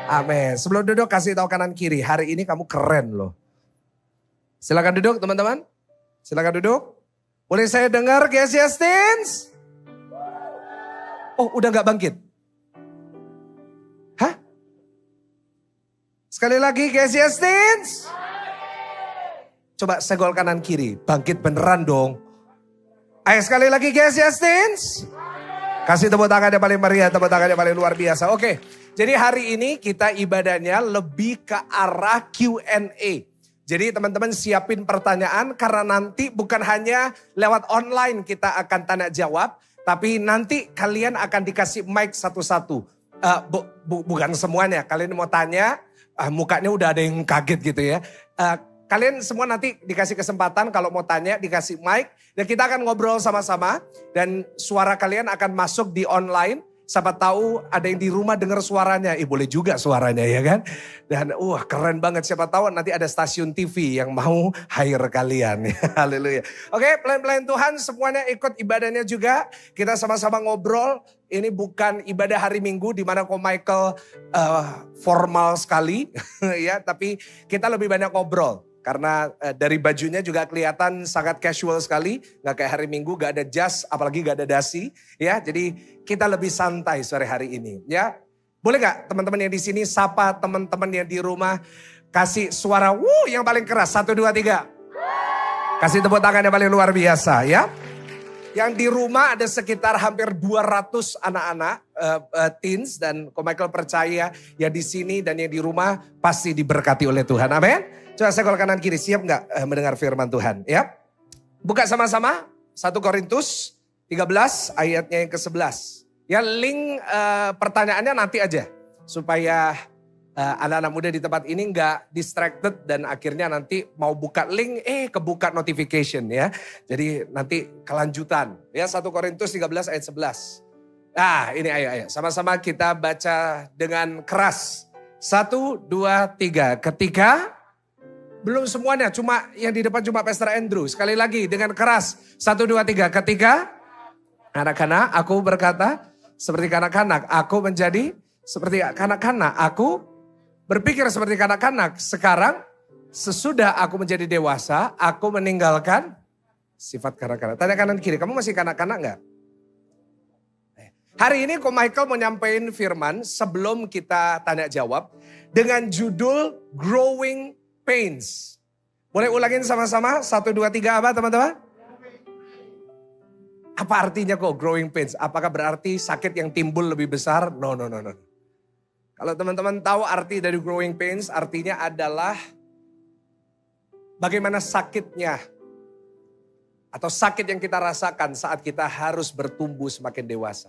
Amin. Sebelum duduk kasih tahu kanan kiri. Hari ini kamu keren loh. Silakan duduk teman-teman. Silakan duduk. Boleh saya dengar GSC Teens? Oh udah gak bangkit? Hah? Sekali lagi GSC Teens? Coba segol kanan kiri. Bangkit beneran dong. Ayo sekali lagi GSC Teens? Kasih tepuk tangan yang paling meriah, tepuk tangan yang paling luar biasa. Oke, jadi hari ini kita ibadahnya lebih ke arah Q&A. Jadi teman-teman siapin pertanyaan karena nanti bukan hanya lewat online kita akan tanya jawab. Tapi nanti kalian akan dikasih mic satu-satu. Bukan semuanya, kalian mau tanya, mukanya udah ada yang kaget gitu ya. Kalian semua nanti dikasih kesempatan kalau mau tanya dikasih mic. Dan kita akan ngobrol sama-sama. Dan suara kalian akan masuk di online. Siapa tahu ada yang di rumah dengar suaranya. Boleh juga suaranya ya kan. Dan keren banget. Siapa tahu nanti ada stasiun TV yang mau hire kalian. Haleluya. Oke, pelan-pelan Tuhan semuanya ikut ibadahnya juga. Kita sama-sama ngobrol. Ini bukan ibadah hari Minggu di mana Michael formal sekali. Ya, tapi kita lebih banyak ngobrol. Karena dari bajunya juga kelihatan sangat casual sekali. Gak kayak hari Minggu, gak ada jas, apalagi gak ada dasi. Ya, jadi kita lebih santai sore hari ini. Ya, boleh gak teman-teman yang di sini sapa teman-teman yang di rumah. Kasih suara yang paling keras. 1, 2, 3. Kasih tepuk tangan yang paling luar biasa ya. Yang di rumah ada sekitar hampir 200 anak-anak teens. Dan Michael percaya ya di sini dan yang di rumah pasti diberkati oleh Tuhan. Amin. Coba segol kanan kiri, siap gak mendengar firman Tuhan? Ya, buka sama-sama 1 Korintus 13 ayatnya yang ke-11. Ya link pertanyaannya nanti aja. Supaya anak-anak muda di tempat ini gak distracted dan akhirnya nanti mau buka link, kebuka notification ya. Jadi nanti kelanjutan. Ya 1 Korintus 13 ayat 11. Nah ini ayo sama-sama kita baca dengan keras. 1, 2, 3. Ketika... Belum semuanya, cuma yang di depan cuma Pastor Andrew. Sekali lagi dengan keras. 1, 2, 3. Ketika anak-anak aku berkata seperti kanak-kanak. Aku menjadi seperti kanak-kanak. Aku berpikir seperti kanak-kanak. Sekarang sesudah aku menjadi dewasa. Aku meninggalkan sifat kanak-kanak. Tanya kanan kiri, kamu masih kanak-kanak gak? Hari ini Michael mau nyampein firman sebelum kita tanya jawab. Dengan judul Growing Pains. Boleh ulangin sama-sama? 1, 2, 3 apa teman-teman? Apa artinya kok growing pains? Apakah berarti sakit yang timbul lebih besar? No. Kalau teman-teman tahu arti dari growing pains, artinya adalah bagaimana sakitnya. Atau sakit yang kita rasakan saat kita harus bertumbuh semakin dewasa.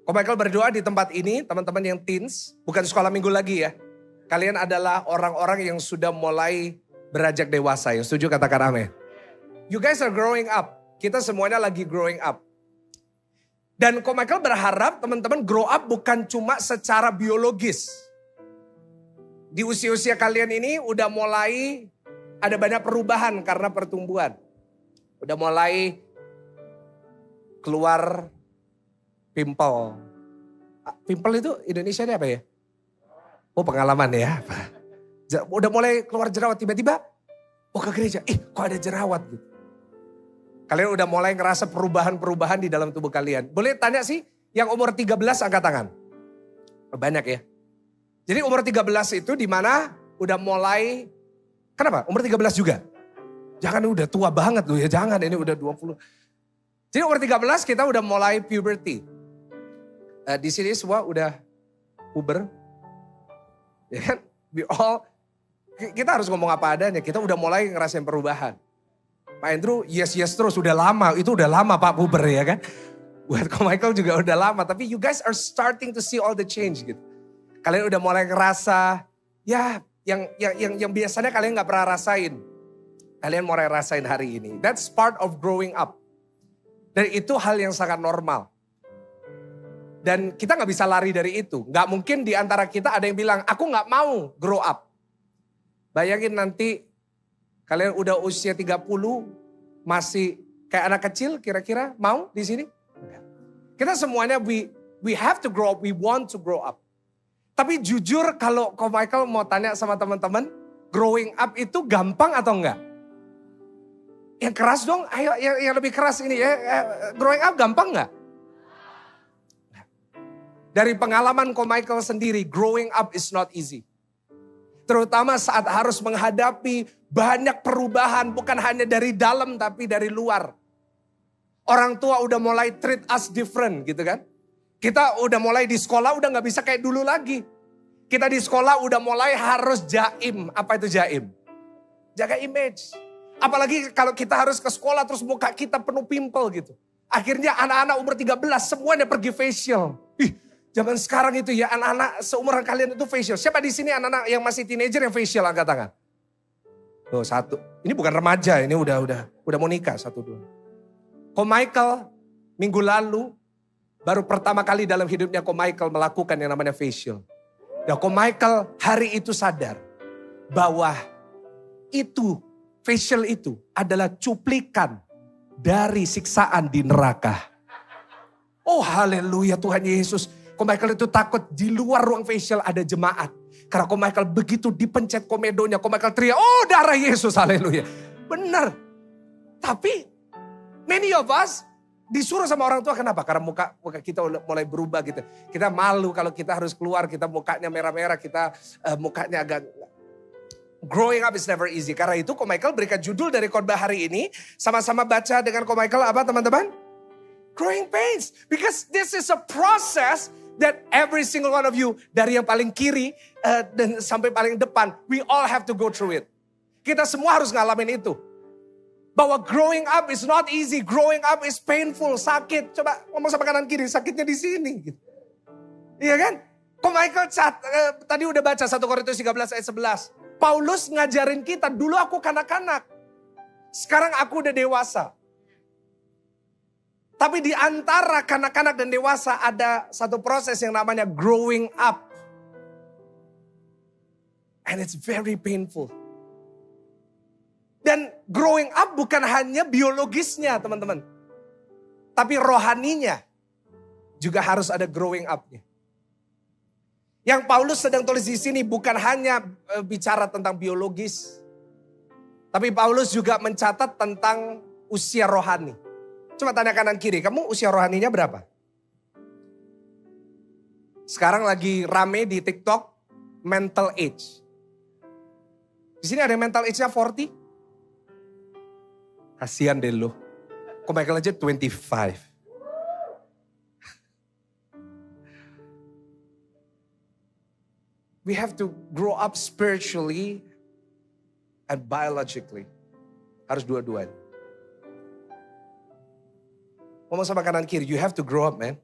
Michael berdoa di tempat ini, teman-teman yang teens, bukan sekolah minggu lagi ya. Kalian adalah orang-orang yang sudah mulai beranjak dewasa. Yang setuju katakan amin. You guys are growing up. Kita semuanya lagi growing up. Dan Michael berharap teman-teman grow up bukan cuma secara biologis. Di usia-usia kalian ini udah mulai ada banyak perubahan karena pertumbuhan. Udah mulai keluar pimple. Pimple itu Indonesia-nya apa ya? Oh pengalaman ya. Udah mulai keluar jerawat tiba-tiba. Ke gereja. Kok ada jerawat gitu. Kalian udah mulai ngerasa perubahan-perubahan di dalam tubuh kalian. Boleh tanya sih yang umur 13 angkat tangan. Banyak ya. Jadi umur 13 itu dimana udah mulai. Kenapa? Umur 13 juga. Jangan udah tua banget loh ya. Jangan ini udah 20. Jadi umur 13 kita udah mulai puberty. Di sini semua udah puber. Ya kan, kita harus ngomong apa adanya, kita udah mulai ngerasain perubahan. Pak Andrew, yes terus, udah lama, itu udah lama Pak puber ya kan. Buat Michael juga udah lama, tapi you guys are starting to see all the change gitu. Kalian udah mulai ngerasa, ya yang biasanya kalian gak pernah rasain. Kalian mulai rasain hari ini. That's part of growing up. Dan itu hal yang sangat normal. Dan kita gak bisa lari dari itu. Gak mungkin di antara kita ada yang bilang, aku gak mau grow up. Bayangin nanti kalian udah usia 30, masih kayak anak kecil kira-kira mau di sini? Kita semuanya we have to grow up, we want to grow up. Tapi jujur kalau Ko Michael mau tanya sama teman-teman, growing up itu gampang atau enggak? Yang keras dong, ayo yang lebih keras ini ya. Growing up gampang enggak? Dari pengalaman Ko Michael sendiri, growing up is not easy. Terutama saat harus menghadapi banyak perubahan, bukan hanya dari dalam tapi dari luar. Orang tua udah mulai treat us different gitu kan. Kita udah mulai di sekolah udah gak bisa kayak dulu lagi. Kita di sekolah udah mulai harus jaim. Apa itu jaim? Jaga image. Apalagi kalau kita harus ke sekolah terus muka kita penuh pimpel gitu. Akhirnya anak-anak umur 13 semuanya pergi facial. Zaman sekarang itu ya anak-anak seumuran kalian itu facial. Siapa di sini anak-anak yang masih teenager yang facial angkat tangan? Tuh satu. Ini bukan remaja, ini udah mau nikah satu dua. Ko Michael minggu lalu baru pertama kali dalam hidupnya Ko Michael melakukan yang namanya facial. Dan Ko Michael hari itu sadar bahwa itu facial itu adalah cuplikan dari siksaan di neraka. Oh haleluya Tuhan Yesus. Ko Michael itu takut di luar ruang facial ada jemaat. Karena Ko Michael begitu dipencet komedonya, Ko Michael teriak, oh darah Yesus, haleluya. Benar. Tapi many of us disuruh sama orang tua, kenapa? Karena muka kita mulai berubah gitu. Kita malu kalau kita harus keluar, kita mukanya merah-merah, kita mukanya agak... Growing up is never easy. Karena itu Ko Michael berikan judul dari khotbah hari ini. Sama-sama baca dengan Ko Michael apa teman-teman? Growing pains. Because this is a process that every single one of you, dari yang paling kiri dan sampai paling depan, we all have to go through it. Kita semua harus ngalamin itu. Bahwa growing up is not easy, growing up is painful, sakit. Coba ngomong sama kanan kiri, sakitnya di sini. Gitu. Iya kan? Ko Michael tadi udah baca 1 Korintus 13 ayat 11. Paulus ngajarin kita, dulu aku kanak-kanak. Sekarang aku udah dewasa. Tapi di antara kanak-kanak dan dewasa ada satu proses yang namanya growing up. And it's very painful. Dan growing up bukan hanya biologisnya teman-teman. Tapi rohaninya juga harus ada growing up-nya. Yang Paulus sedang tulis di sini bukan hanya bicara tentang biologis. Tapi Paulus juga mencatat tentang usia rohani. Coba tanya kanan kiri, kamu usia rohaninya berapa? Sekarang lagi rame di TikTok, mental age. Di sini ada yang mental age-nya 40. Kasian deh lo. Ko Michael aja 25. We have to grow up spiritually and biologically. Harus dua-duanya. Ngomong sama kanan kiri, you have to grow up man.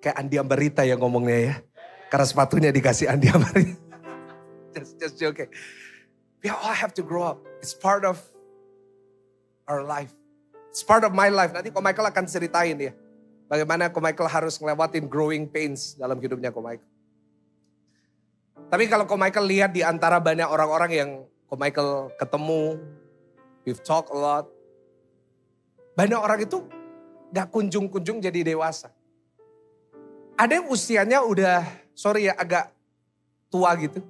Kayak Andi Ambarita yang ngomongnya ya. Karena sepatunya dikasih Andi Ambarita. just joking. We all have to grow up. It's part of our life. It's part of my life. Nanti Ko Michael akan ceritain ya. Bagaimana Ko Michael harus ngelewatin growing pains dalam hidupnya Ko Michael. Tapi kalau Ko Michael lihat di antara banyak orang-orang yang Ko Michael ketemu, we've talked a lot. Banyak orang itu gak kunjung-kunjung jadi dewasa. Ada yang usianya udah, agak tua gitu.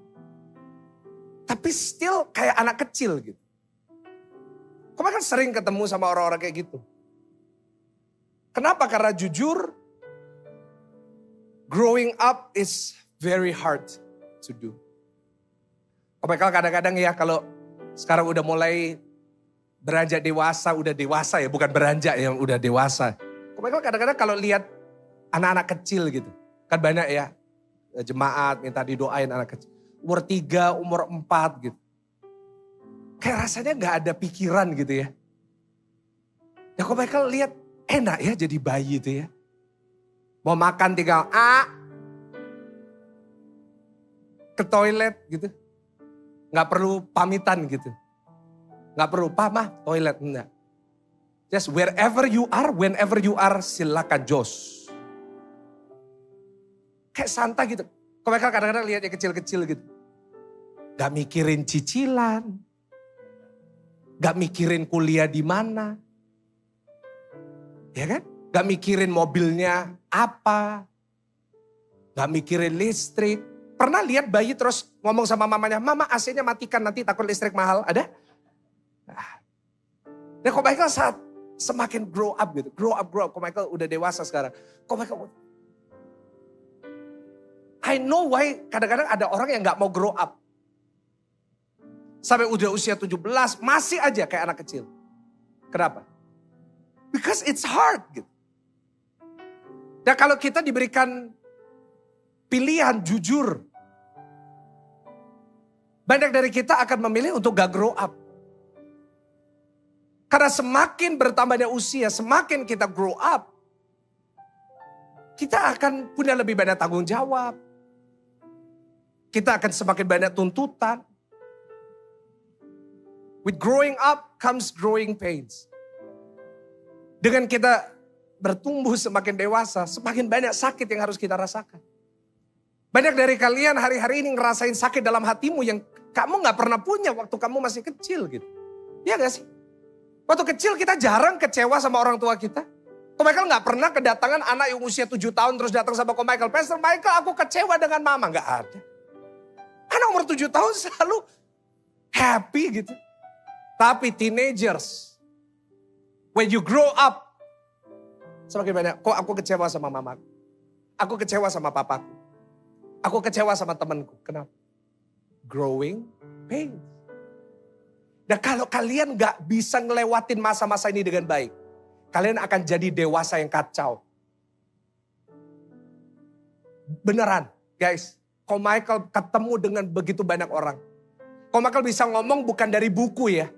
Tapi still kayak anak kecil gitu. Ko Michael sering ketemu sama orang-orang kayak gitu. Kenapa? Karena jujur, growing up is very hard to do. Ko Michael kadang-kadang ya kalau sekarang udah mulai beranjak dewasa, udah dewasa ya, bukan beranjak yang udah dewasa. Ko Michael kadang-kadang kalau lihat anak-anak kecil gitu, kan banyak ya jemaat minta didoain anak kecil. Umur 3, umur 4 gitu. Kayak rasanya gak ada pikiran gitu ya. Ya Ko Michael lihat, enak ya jadi bayi itu ya. Mau makan tinggal ke toilet gitu. Gak perlu pamitan gitu. Gak perlu, mah toilet, enggak. Just wherever you are, whenever you are, silakan jos. Kayak santai gitu. Ko Michael kadang-kadang lihatnya kecil-kecil gitu. Gak mikirin cicilan. Gak mikirin kuliah di mana. Ya kan? Gak mikirin mobilnya apa. Gak mikirin listrik. Pernah lihat bayi terus ngomong sama mamanya, Mama AC-nya matikan nanti takut listrik mahal, ada? Nah kok Michael saat semakin grow up gitu, grow up. Kok Michael udah dewasa sekarang. Kok Michael, I know why kadang-kadang ada orang yang gak mau grow up. Sampai udah usia 17 masih aja kayak anak kecil. Kenapa? Because it's hard gitu. Dan kalau kita diberikan pilihan jujur, banyak dari kita akan memilih untuk gak grow up. Karena semakin bertambahnya usia, semakin kita grow up, kita akan punya lebih banyak tanggung jawab. Kita akan semakin banyak tuntutan. With growing up comes growing pains. Dengan kita bertumbuh semakin dewasa, semakin banyak sakit yang harus kita rasakan. Banyak dari kalian hari-hari ini ngerasain sakit dalam hatimu yang kamu gak pernah punya waktu kamu masih kecil gitu. Iya gak sih? Waktu kecil kita jarang kecewa sama orang tua kita. Ko Michael gak pernah kedatangan anak yang usia 7 tahun terus datang sama Ko Michael. Pastor Michael, aku kecewa dengan mama. Gak ada. Anak umur 7 tahun selalu happy gitu. Tapi teenagers, when you grow up, semakin banyak, kok aku kecewa sama mamaku. Aku kecewa sama papaku. Aku kecewa sama temanku. Kenapa? Growing pains. Dan kalau kalian gak bisa ngelewatin masa-masa ini dengan baik, kalian akan jadi dewasa yang kacau. Beneran, guys. Ko Michael ketemu dengan begitu banyak orang. Ko Michael bisa ngomong bukan dari buku ya.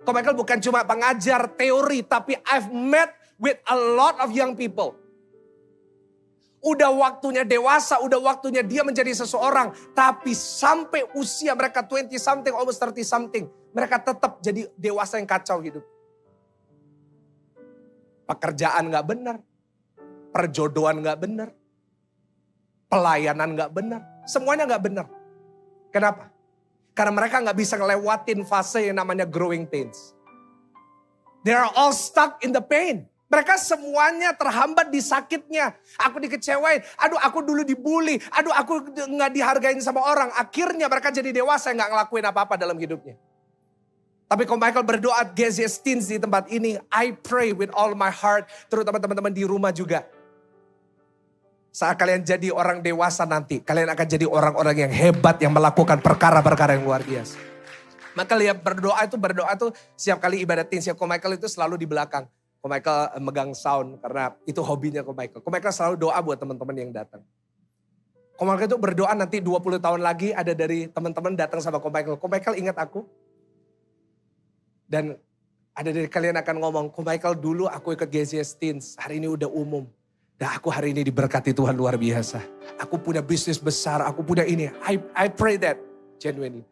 Ko Michael bukan cuma pengajar teori, tapi I've met with a lot of young people. Udah waktunya dewasa, udah waktunya dia menjadi seseorang. Tapi sampai usia mereka 20 something, almost 30 something. Mereka tetap jadi dewasa yang kacau hidup. Pekerjaan gak benar. Perjodohan gak benar. Pelayanan gak benar. Semuanya gak benar. Kenapa? Karena mereka gak bisa ngelewatin fase yang namanya growing pains. They are all stuck in the pain. Mereka semuanya terhambat di sakitnya. Aku dikecewain. Aduh aku dulu dibully. Aduh aku gak dihargain sama orang. Akhirnya mereka jadi dewasa yang gak ngelakuin apa-apa dalam hidupnya. Tapi kalau Michael berdoa GCS Teens di tempat ini, I pray with all my heart, terutama teman-teman di rumah juga. Saat kalian jadi orang dewasa nanti, kalian akan jadi orang-orang yang hebat yang melakukan perkara-perkara yang luar biasa. Maka lihat berdoa tuh setiap kali ibadat teens, Ko Michael itu selalu di belakang. Ko Michael megang sound karena itu hobinya Ko Michael. Ko Michael selalu doa buat teman-teman yang datang. Ko Michael itu berdoa nanti 20 tahun lagi ada dari teman-teman datang sama Ko Michael. Ko Michael ingat aku? Dan ada dari kalian akan ngomong, Ko Michael dulu aku ikut GCS Teens, hari ini udah umum. Dan aku hari ini diberkati Tuhan luar biasa. Aku punya bisnis besar, aku punya ini. I pray that genuinely.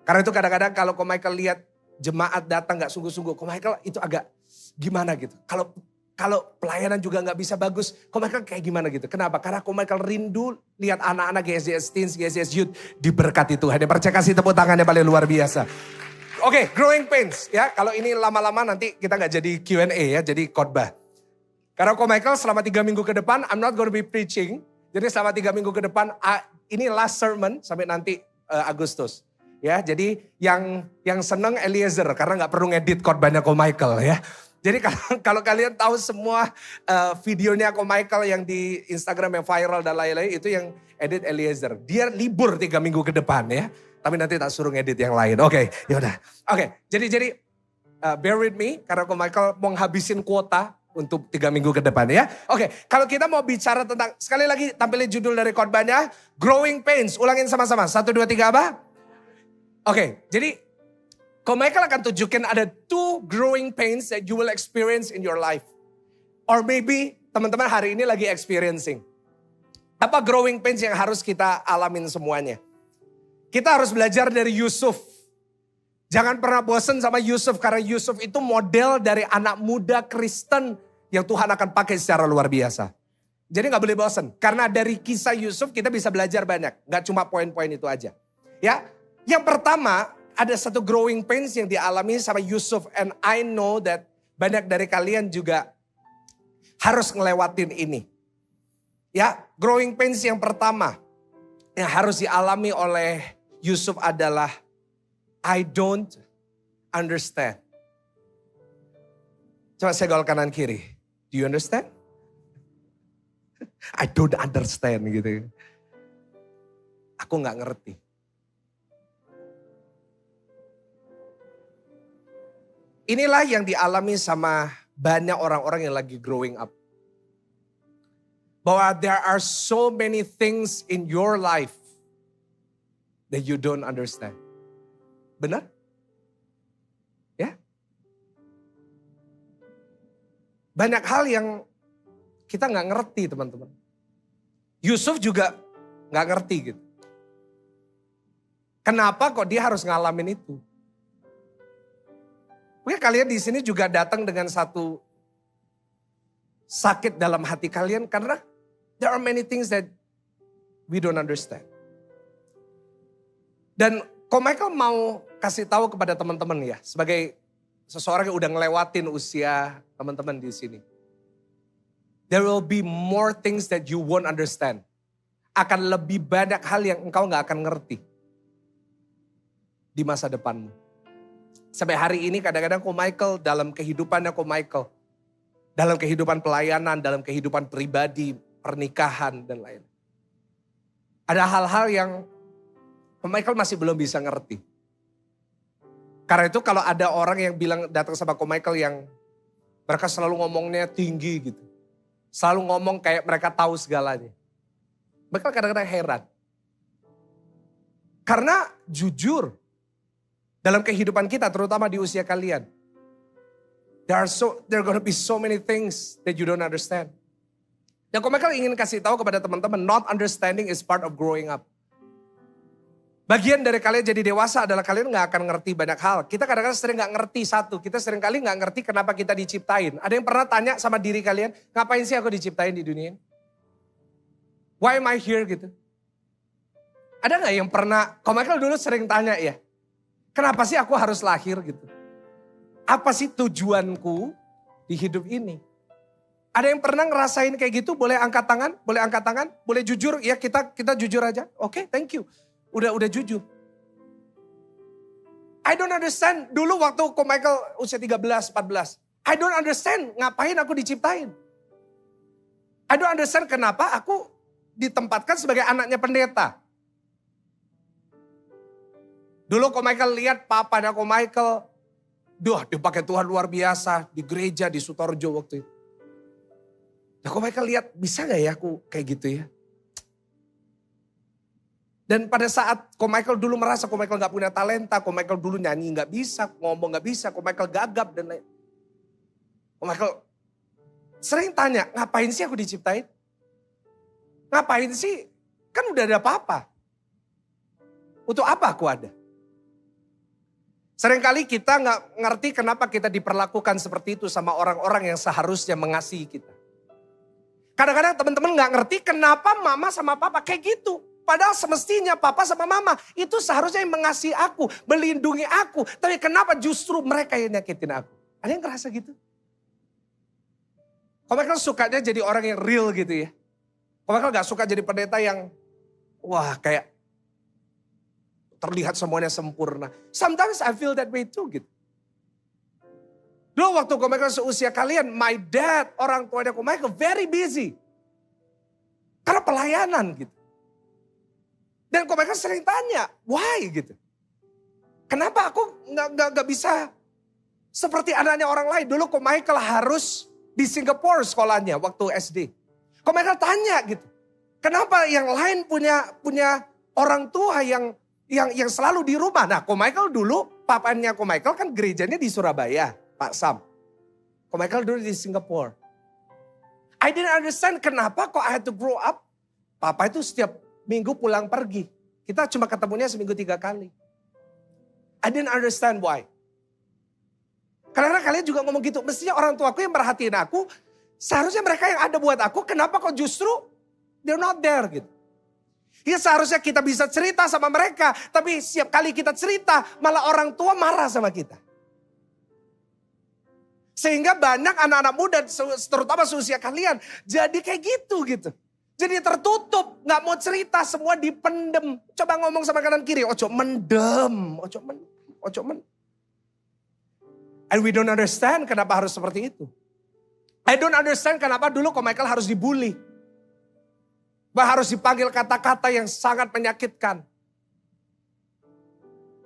Karena itu kadang-kadang kalau Ko Michael lihat jemaat datang gak sungguh-sungguh, Ko Michael itu agak gimana gitu. Kalau pelayanan juga gak bisa bagus, Ko Michael kayak gimana gitu. Kenapa? Karena Ko Michael rindu lihat anak-anak GCS Teens, GCS Youth diberkati Tuhan. Dia percaya kasih tepuk tangannya paling luar biasa. Oke, growing pains ya. Kalau ini lama-lama nanti kita gak jadi Q&A ya, jadi khotbah. Karena Ko Michael selama 3 minggu ke depan, I'm not going to be preaching. Jadi selama 3 minggu ke depan, ini last sermon sampai nanti Agustus. Ya, jadi yang seneng Eliezer karena gak perlu ngedit khotbahnya Ko Michael ya. Jadi kalau kalian tahu semua videonya Ko Michael yang di Instagram yang viral dan lain-lain, itu yang edit Eliezer. Dia libur 3 minggu ke depan ya. Tapi nanti tak suruh ngedit yang lain. Oke, yaudah. Oke, jadi bear with me karena Ko Michael mau ngabisin kuota untuk 3 minggu ke depan ya. Oke, kalau kita mau bicara tentang, sekali lagi tampilin judul dari khotbahnya, Growing Pains. Ulangin sama-sama, 1, 2, 3 apa? Oke, jadi Ko Michael akan tunjukin ada 2 growing pains that you will experience in your life. Or maybe teman-teman hari ini lagi experiencing. Apa growing pains yang harus kita alamin semuanya? Kita harus belajar dari Yusuf. Jangan pernah bosan sama Yusuf karena Yusuf itu model dari anak muda Kristen yang Tuhan akan pakai secara luar biasa. Jadi gak boleh bosan. Karena dari kisah Yusuf kita bisa belajar banyak. Gak cuma poin-poin itu aja. Ya, yang pertama ada satu growing pains yang dialami sama Yusuf. And I know that banyak dari kalian juga harus ngelewatin ini. Ya, growing pains yang pertama yang harus dialami oleh Yusuf adalah I don't understand. Coba segol kanan kiri. Do you understand? I don't understand gitu. Aku gak ngerti. Inilah yang dialami sama banyak orang-orang yang lagi growing up. Bahwa there are so many things in your life that you don't understand. Benar? Ya? Banyak hal yang kita gak ngerti teman-teman. Yusuf juga gak ngerti gitu. Kenapa kok dia harus ngalamin itu? Mungkin kalian di sini juga datang dengan satu sakit dalam hati kalian karena there are many things that we don't understand. Dan kok Michael mau kasih tahu kepada teman-teman ya, sebagai seseorang yang udah ngelewatin usia teman-teman di sini. There will be more things that you won't understand. Akan lebih banyak hal yang engkau gak akan ngerti di masa depanmu. Sampai hari ini kadang-kadang kok Michael dalam kehidupannya kok Michael. Dalam kehidupan pelayanan, dalam kehidupan pribadi, pernikahan dan lain. Ada hal-hal yang Michael masih belum bisa ngerti. Karena itu kalau ada orang yang bilang datang sama Michael yang mereka selalu ngomongnya tinggi gitu. Selalu ngomong kayak mereka tahu segalanya. Mereka kadang-kadang heran. Karena jujur, dalam kehidupan kita terutama di usia kalian. There are gonna be so many things that you don't understand. Dan Michael ingin kasih tahu kepada teman-teman, not understanding is part of growing up. Bagian dari kalian jadi dewasa adalah kalian gak akan ngerti banyak hal. Kita kadang-kadang sering gak ngerti satu. Kita sering kali gak ngerti kenapa kita diciptain. Ada yang pernah tanya sama diri kalian, ngapain sih aku diciptain di dunia ini? Why am I here gitu? Ada gak yang pernah, Michael dulu sering tanya ya. Kenapa sih aku harus lahir gitu? Apa sih tujuanku di hidup ini? Ada yang pernah ngerasain kayak gitu? Boleh angkat tangan? Boleh angkat tangan? Boleh jujur? Ya kita jujur aja. Oke, thank you. Udah jujur. I don't understand. Dulu waktu Michael usia 13, 14. I don't understand ngapain aku diciptain. I don't understand kenapa aku ditempatkan sebagai anaknya pendeta. Dulu Michael lihat papanya Michael. Dipakai Tuhan luar biasa. Di gereja, di Sutorjo waktu itu. Nah Michael lihat bisa gak ya aku kayak gitu ya. Dan pada saat Michael dulu merasa Michael gak punya talenta, Michael dulu nyanyi gak bisa, ngomong gak bisa, Michael gagap dan lain. Michael sering tanya, ngapain sih aku diciptain? Ngapain sih? Kan udah ada apa-apa. Untuk apa aku ada? Seringkali kita gak ngerti kenapa kita diperlakukan seperti itu sama orang-orang yang seharusnya mengasihi kita. Kadang-kadang teman-teman gak ngerti kenapa mama sama papa kayak gitu. Padahal semestinya papa sama mama itu seharusnya yang mengasihi aku, melindungi aku. Tapi kenapa justru mereka yang nyakitin aku? Ada yang ngerasa gitu? Michael sukanya jadi orang yang real gitu ya. Michael gak suka jadi pendeta yang wah kayak terlihat semuanya sempurna. Sometimes I feel that way too gitu. Dulu waktu Michael seusia kalian, my dad, orang tuanya Michael very busy. Karena pelayanan gitu. Dan Michael sering tanya, why gitu. Kenapa aku gak bisa seperti anaknya orang lain. Dulu Michael harus di Singapura sekolahnya waktu SD. Michael tanya gitu. Kenapa yang lain punya orang tua yang selalu di rumah. Nah Michael dulu, papanya Michael kan gerejanya di Surabaya, Pak Sam. Michael dulu di Singapura. I didn't understand kenapa kok I had to grow up. Papa itu setiap minggu pulang pergi. Kita cuma ketemunya seminggu 3 kali. I didn't understand why. Karena kalian juga ngomong gitu. Mestinya orang tuaku yang merhatiin aku. Seharusnya mereka yang ada buat aku. Kenapa kok justru they're not there gitu. Ya seharusnya kita bisa cerita sama mereka. Tapi setiap kali kita cerita malah orang tua marah sama kita. Sehingga banyak anak-anak muda terutama seusia kalian jadi kayak gitu. Jadi tertutup, nggak mau cerita, semua dipendem. Coba ngomong sama kanan kiri, ojo mendem, ojo mendem. And we don't understand kenapa harus seperti itu. I don't understand kenapa dulu Ko Michael harus dibully. Harus dipanggil kata-kata yang sangat menyakitkan.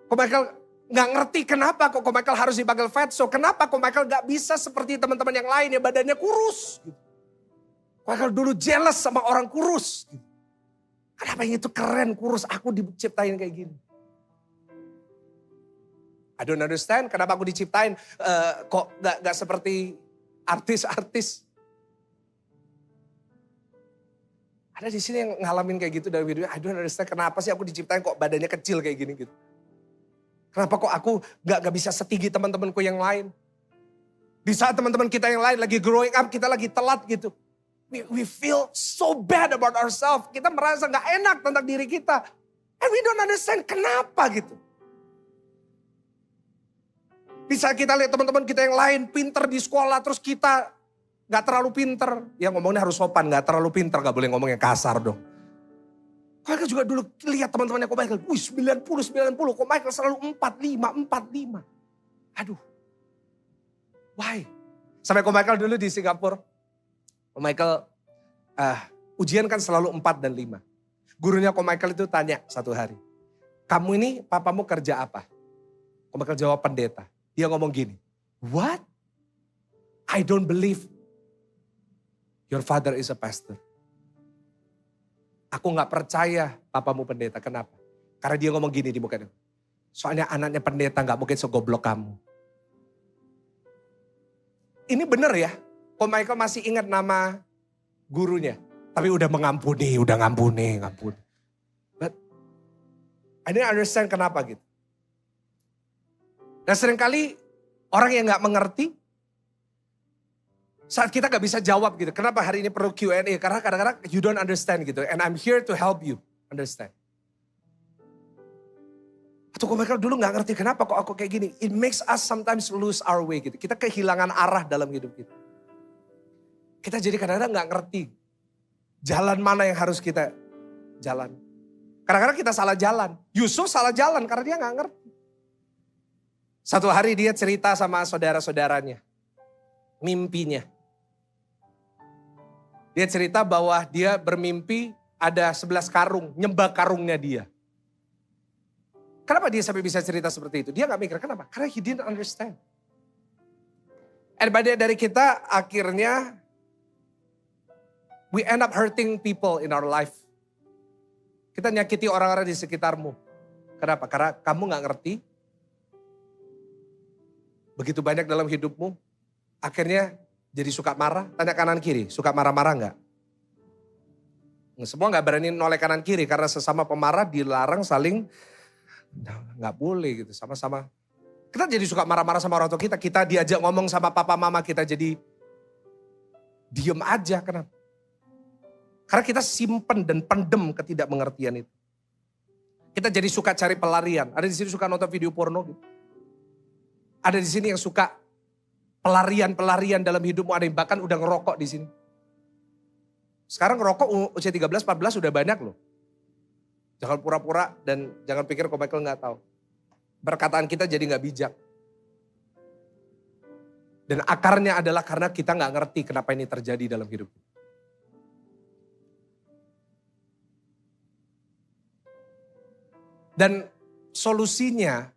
Ko Michael nggak ngerti kenapa kok Ko Michael harus dipanggil fatso. Kenapa Ko Michael nggak bisa seperti teman-teman yang lain ya badannya kurus. Ko Michael dulu jealous sama orang kurus. Kenapa yang itu keren kurus, aku diciptain kayak gini. I don't understand kenapa aku diciptain kok nggak seperti artis-artis. Ada di sini yang ngalamin kayak gitu dalam hidupnya. I don't understand kenapa sih aku diciptain kok badannya kecil kayak gini gitu. Kenapa kok aku nggak bisa setinggi teman-temanku yang lain. Di saat teman-teman kita yang lain lagi growing up, kita lagi telat gitu. We feel so bad about ourselves. Kita merasa nggak enak tentang diri kita. And we don't understand kenapa gitu. Bisa kita lihat teman-teman kita yang lain pinter di sekolah, terus kita gak terlalu pinter. Ya ngomongnya harus sopan, gak terlalu pinter, gak boleh ngomongnya kasar dong. Ko Michael juga dulu lihat teman-temannya Ko Michael, 90, Ko Michael selalu 45. Aduh, why? Sampai Ko Michael dulu di Singapura, Ko Michael ujian kan selalu 4 dan 5. Gurunya Ko Michael itu tanya satu hari, kamu ini papamu kerja apa? Ko Michael jawab pendeta. Dia ngomong gini, what? I don't believe your father is a pastor. Aku gak percaya papamu pendeta. Kenapa? Karena dia ngomong gini di mukanya. Soalnya anaknya pendeta gak mungkin segoblok kamu. Ini bener ya. Ko Michael masih ingat nama gurunya. Tapi udah mengampuni, ngampuni. But I didn't understand kenapa gitu. Dan seringkali orang yang gak mengerti, saat kita gak bisa jawab gitu. Kenapa hari ini perlu Q&A? Karena kadang-kadang you don't understand gitu. And I'm here to help you understand. Atau Ko Michael dulu gak ngerti kenapa kok aku kayak gini. It makes us sometimes lose our way gitu. Kita kehilangan arah dalam hidup kita. Kita jadi kadang-kadang gak ngerti jalan mana yang harus kita jalan. Kadang-kadang kita salah jalan. Yusuf salah jalan karena dia gak ngerti. Satu hari dia cerita sama saudara-saudaranya. Mimpinya. Dia cerita bahwa dia bermimpi ada 11 karung. Nyembah karungnya dia. Kenapa dia sampai bisa cerita seperti itu? Dia gak mikir kenapa? Karena he didn't understand. And banyak dari kita akhirnya we end up hurting people in our life. Kita nyakiti orang-orang di sekitarmu. Kenapa? Karena kamu gak ngerti. Begitu banyak dalam hidupmu, akhirnya jadi suka marah. Tanya kanan kiri, suka marah-marah enggak? Semua enggak berani noleh kanan kiri karena sesama pemarah dilarang saling, enggak boleh gitu sama-sama. Kita jadi suka marah-marah sama orang tua kita. Kita diajak ngomong sama papa mama kita jadi diem aja. Kenapa? Karena kita simpen dan pendem ketidakmengertian itu. Kita jadi suka cari pelarian. Ada di sini suka nonton video porno gitu. Ada di sini yang suka pelarian-pelarian dalam hidupmu. Ada yang bahkan udah ngerokok di sini. Sekarang ngerokok usia 13-14 udah banyak loh. Jangan pura-pura dan jangan pikir Ko Michael gak tahu. Perkataan kita jadi gak bijak. Dan akarnya adalah karena kita gak ngerti kenapa ini terjadi dalam hidup. Dan solusinya,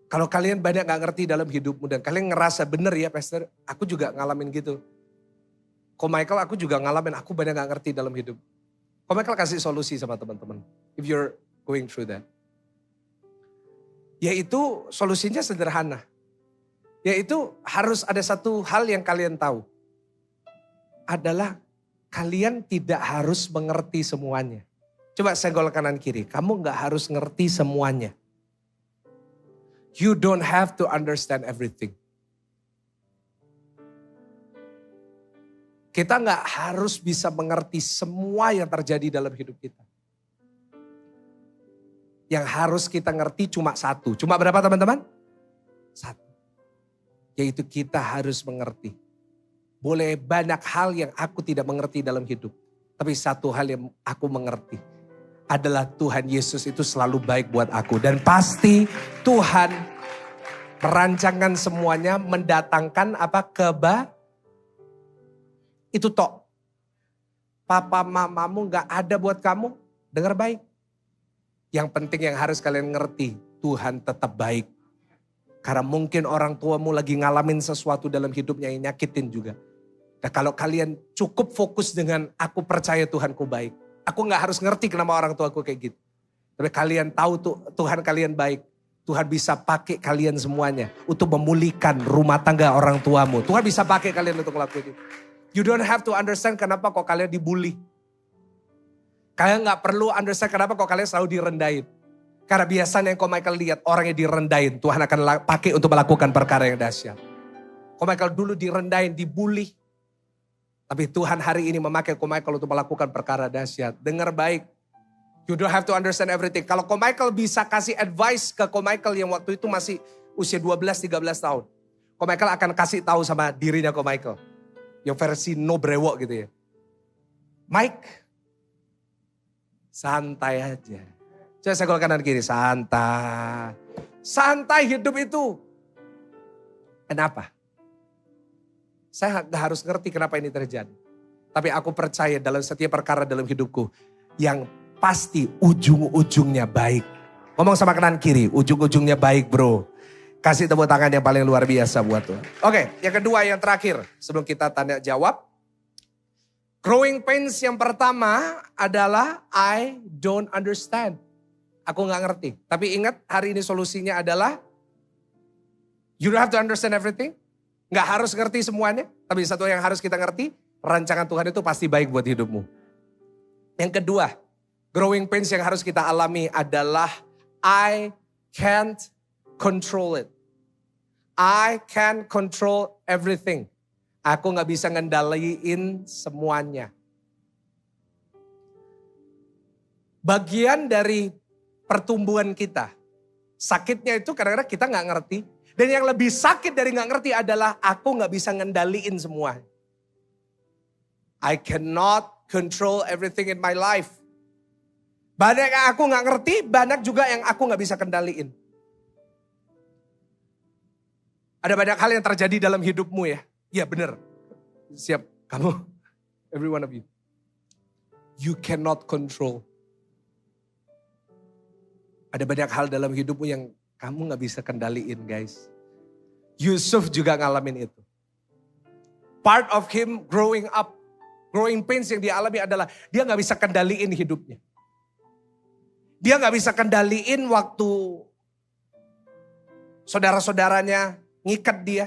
kalau kalian banyak gak ngerti dalam hidupmu dan kalian ngerasa bener ya pastor, aku juga ngalamin gitu. Ko Michael aku juga ngalamin, aku banyak gak ngerti dalam hidup. Ko Michael kasih solusi sama teman-teman. If you're going through that. Yaitu solusinya sederhana. Yaitu harus ada satu hal yang kalian tahu. Adalah kalian tidak harus mengerti semuanya. Coba senggol kanan kiri, kamu gak harus ngerti semuanya. You don't have to understand everything. Kita gak harus bisa mengerti semua yang terjadi dalam hidup kita. Yang harus kita ngerti cuma satu. Cuma berapa teman-teman? Satu. Yaitu kita harus mengerti Boleh banyak hal yang aku tidak mengerti dalam hidup. Tapi satu hal yang aku mengerti adalah Tuhan Yesus itu selalu baik buat aku. Dan pasti Tuhan merancangkan semuanya, mendatangkan itu tok. Papa mamamu gak ada buat kamu, dengar baik. Yang penting yang harus kalian ngerti, Tuhan tetap baik. Karena mungkin orang tuamu lagi ngalamin sesuatu dalam hidupnya yang nyakitin juga. Nah kalau kalian cukup fokus dengan aku percaya Tuhanku baik. Aku gak harus ngerti kenapa orang tuaku kayak gitu. Tapi kalian tahu tuh Tuhan kalian baik. Tuhan bisa pakai kalian semuanya untuk memulihkan rumah tangga orang tuamu. Tuhan bisa pakai kalian untuk ngelakuin itu. You don't have to understand kenapa kok kalian dibully. Kalian gak perlu understand kenapa kok kalian selalu direndahin. Karena biasanya yang Michael lihat orang yang direndahin. Tuhan akan pakai untuk melakukan perkara yang dahsyat. Michael dulu direndahin, dibully. Tapi Tuhan hari ini memakai Michael untuk melakukan perkara dahsyat. Dengar baik. You don't have to understand everything. Kalau Michael bisa kasih advice ke Michael yang waktu itu masih usia 12-13 tahun. Michael akan kasih tahu sama dirinya Michael. Yang versi no brewok gitu ya. Mike, santai aja. Coba saya kalau kanan kiri, santai. Santai hidup itu. Kenapa? Saya gak harus ngerti kenapa ini terjadi. Tapi aku percaya dalam setiap perkara dalam hidupku. Yang pasti ujung-ujungnya baik. Ngomong sama kanan kiri, ujung-ujungnya baik bro. Kasih tepuk tangan yang paling luar biasa buat Tuhan. Oke, yang kedua yang terakhir. Sebelum kita tanya jawab. Growing pains yang pertama adalah I don't understand. Aku gak ngerti. Tapi ingat hari ini solusinya adalah you don't have to understand everything. Gak harus ngerti semuanya. Tapi satu yang harus kita ngerti. Rancangan Tuhan itu pasti baik buat hidupmu. Yang kedua. Growing pains yang harus kita alami adalah I can't control it. I can't control everything. Aku gak bisa ngendaliin semuanya. Bagian dari pertumbuhan kita. Sakitnya itu kadang-kadang kita gak ngerti. Dan yang lebih sakit dari gak ngerti adalah aku gak bisa ngendaliin semua. I cannot control everything in my life. Banyak yang aku gak ngerti, banyak juga yang aku gak bisa kendaliin. Ada banyak hal yang terjadi dalam hidupmu ya. Ya benar. Siap, kamu, every one of you. You cannot control. Ada banyak hal dalam hidupmu yang kamu gak bisa kendaliin guys. Yusuf juga ngalamin itu. Part of him growing up. Growing pains yang dia alami adalah dia gak bisa kendaliin hidupnya. Dia gak bisa kendaliin waktu saudara-saudaranya ngikat dia.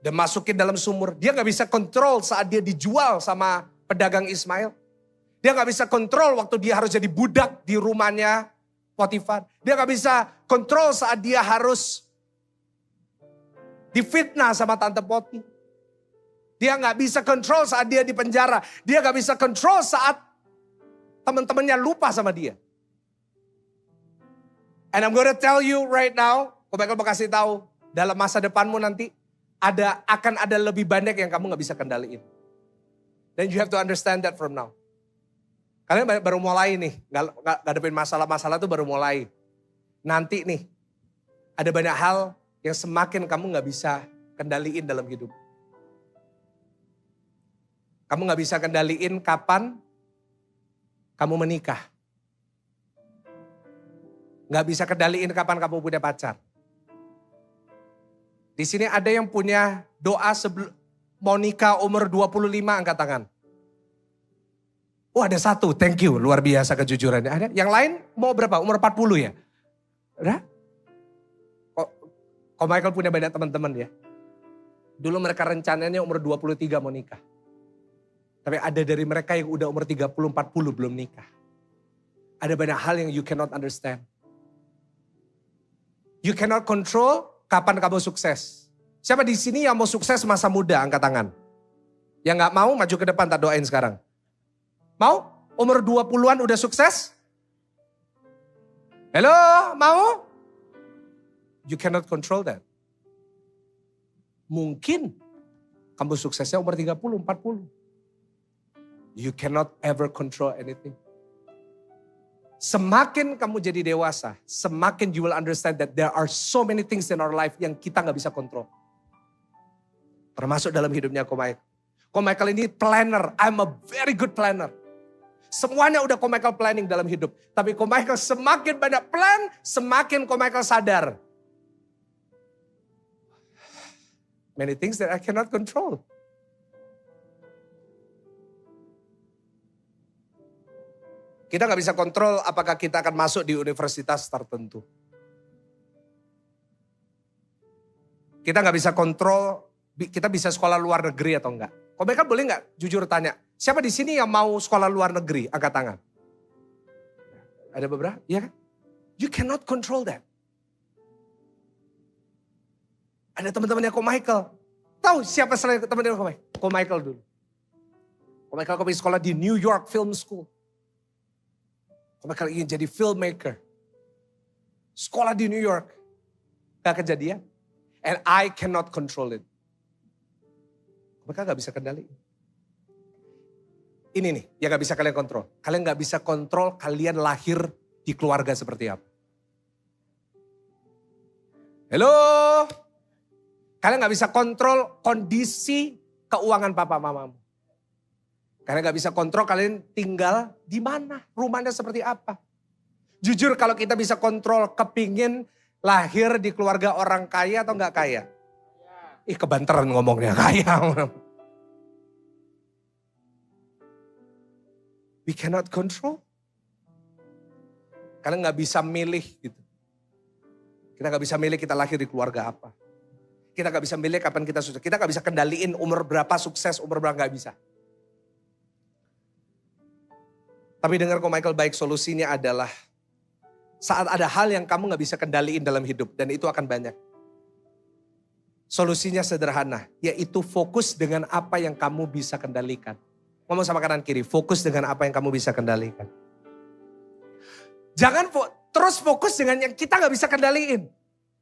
Dan masukin dalam sumur. Dia gak bisa kontrol saat dia dijual sama pedagang Ismail. Dia gak bisa kontrol waktu dia harus jadi budak di rumahnya Potifar. Dia gak bisa kontrol saat dia harus difitnah sama Tante Poti. Dia gak bisa kontrol saat dia di penjara. Dia gak bisa kontrol saat teman-temannya lupa sama dia. And I'm gonna tell you right now, Michael mau kasih tahu, dalam masa depanmu nanti akan ada lebih banyak yang kamu gak bisa kendaliin. Dan you have to understand that from now. Kalian baru mulai nih, gak ngadepin masalah-masalah tuh baru mulai. Nanti nih, ada banyak hal yang semakin kamu gak bisa kendaliin dalam hidup. Kamu gak bisa kendaliin kapan kamu menikah. Gak bisa kendaliin kapan kamu punya pacar. Di sini ada yang punya doa sebelum mau nikah umur 25, angkat tangan. Oh ada satu, thank you, luar biasa kejujurannya. Ada yang lain mau berapa? Umur 40 ya? Udah? Kok Michael punya banyak teman-teman ya? Dulu mereka rencananya umur 23 mau nikah. Tapi ada dari mereka yang udah umur 30-40 belum nikah. Ada banyak hal yang you cannot understand. You cannot control kapan kamu sukses. Siapa di sini yang mau sukses masa muda? Angkat tangan. Yang gak mau maju ke depan, tak doain sekarang. Mau? Umur 20-an udah sukses? Halo, mau? You cannot control that. Mungkin Kamu suksesnya umur 30, 40. You cannot ever control anything. Semakin kamu jadi dewasa, semakin you will understand that there are so many things in our life yang kita gak bisa kontrol. Termasuk dalam hidupnya Ko Michael. Ko Michael ini planner, I'm a very good planner. Semuanya udah Ko Michael planning dalam hidup. Tapi Ko Michael semakin banyak plan, semakin Ko Michael sadar. Many things that I cannot control. Kita gak bisa kontrol apakah kita akan masuk di universitas tertentu. Kita gak bisa kontrol, kita bisa sekolah luar negeri atau enggak. Ko Michael boleh gak jujur tanya, siapa di sini yang mau sekolah luar negeri? Angkat tangan. Ada beberapa? Iya kan? You cannot control that. Ada teman-temannya Ko Michael. Tahu siapa selain teman-temannya Ko Michael? Ko Michael dulu. Ko Michael pergi sekolah di New York Film School. Ko Michael ingin jadi filmmaker. Sekolah di New York. Gak kejadian. And I cannot control it. Ko Michael gak bisa kendali. Ini nih yang gak bisa kalian kontrol. Kalian gak bisa kontrol kalian lahir di keluarga seperti apa. Halo. Kalian gak bisa kontrol kondisi keuangan papa mamamu. Kalian gak bisa kontrol kalian tinggal di mana, rumahnya seperti apa. Jujur kalau kita bisa kontrol kepingin lahir di keluarga orang kaya atau gak kaya. Ih kebanteran ngomongnya kaya. We cannot control. Kalian gak bisa milih gitu. Kita gak bisa milih kita lahir di keluarga apa. Kita gak bisa milih kapan kita sukses. Kita gak bisa kendaliin umur berapa sukses, umur berapa gak bisa. Tapi dengar Ko Michael baik, solusinya adalah saat ada hal yang kamu gak bisa kendaliin dalam hidup. Dan itu akan banyak. Solusinya sederhana, yaitu fokus dengan apa yang kamu bisa kendalikan. Ngomong sama kanan kiri, fokus dengan apa yang kamu bisa kendalikan. Jangan terus fokus dengan yang kita gak bisa kendaliin.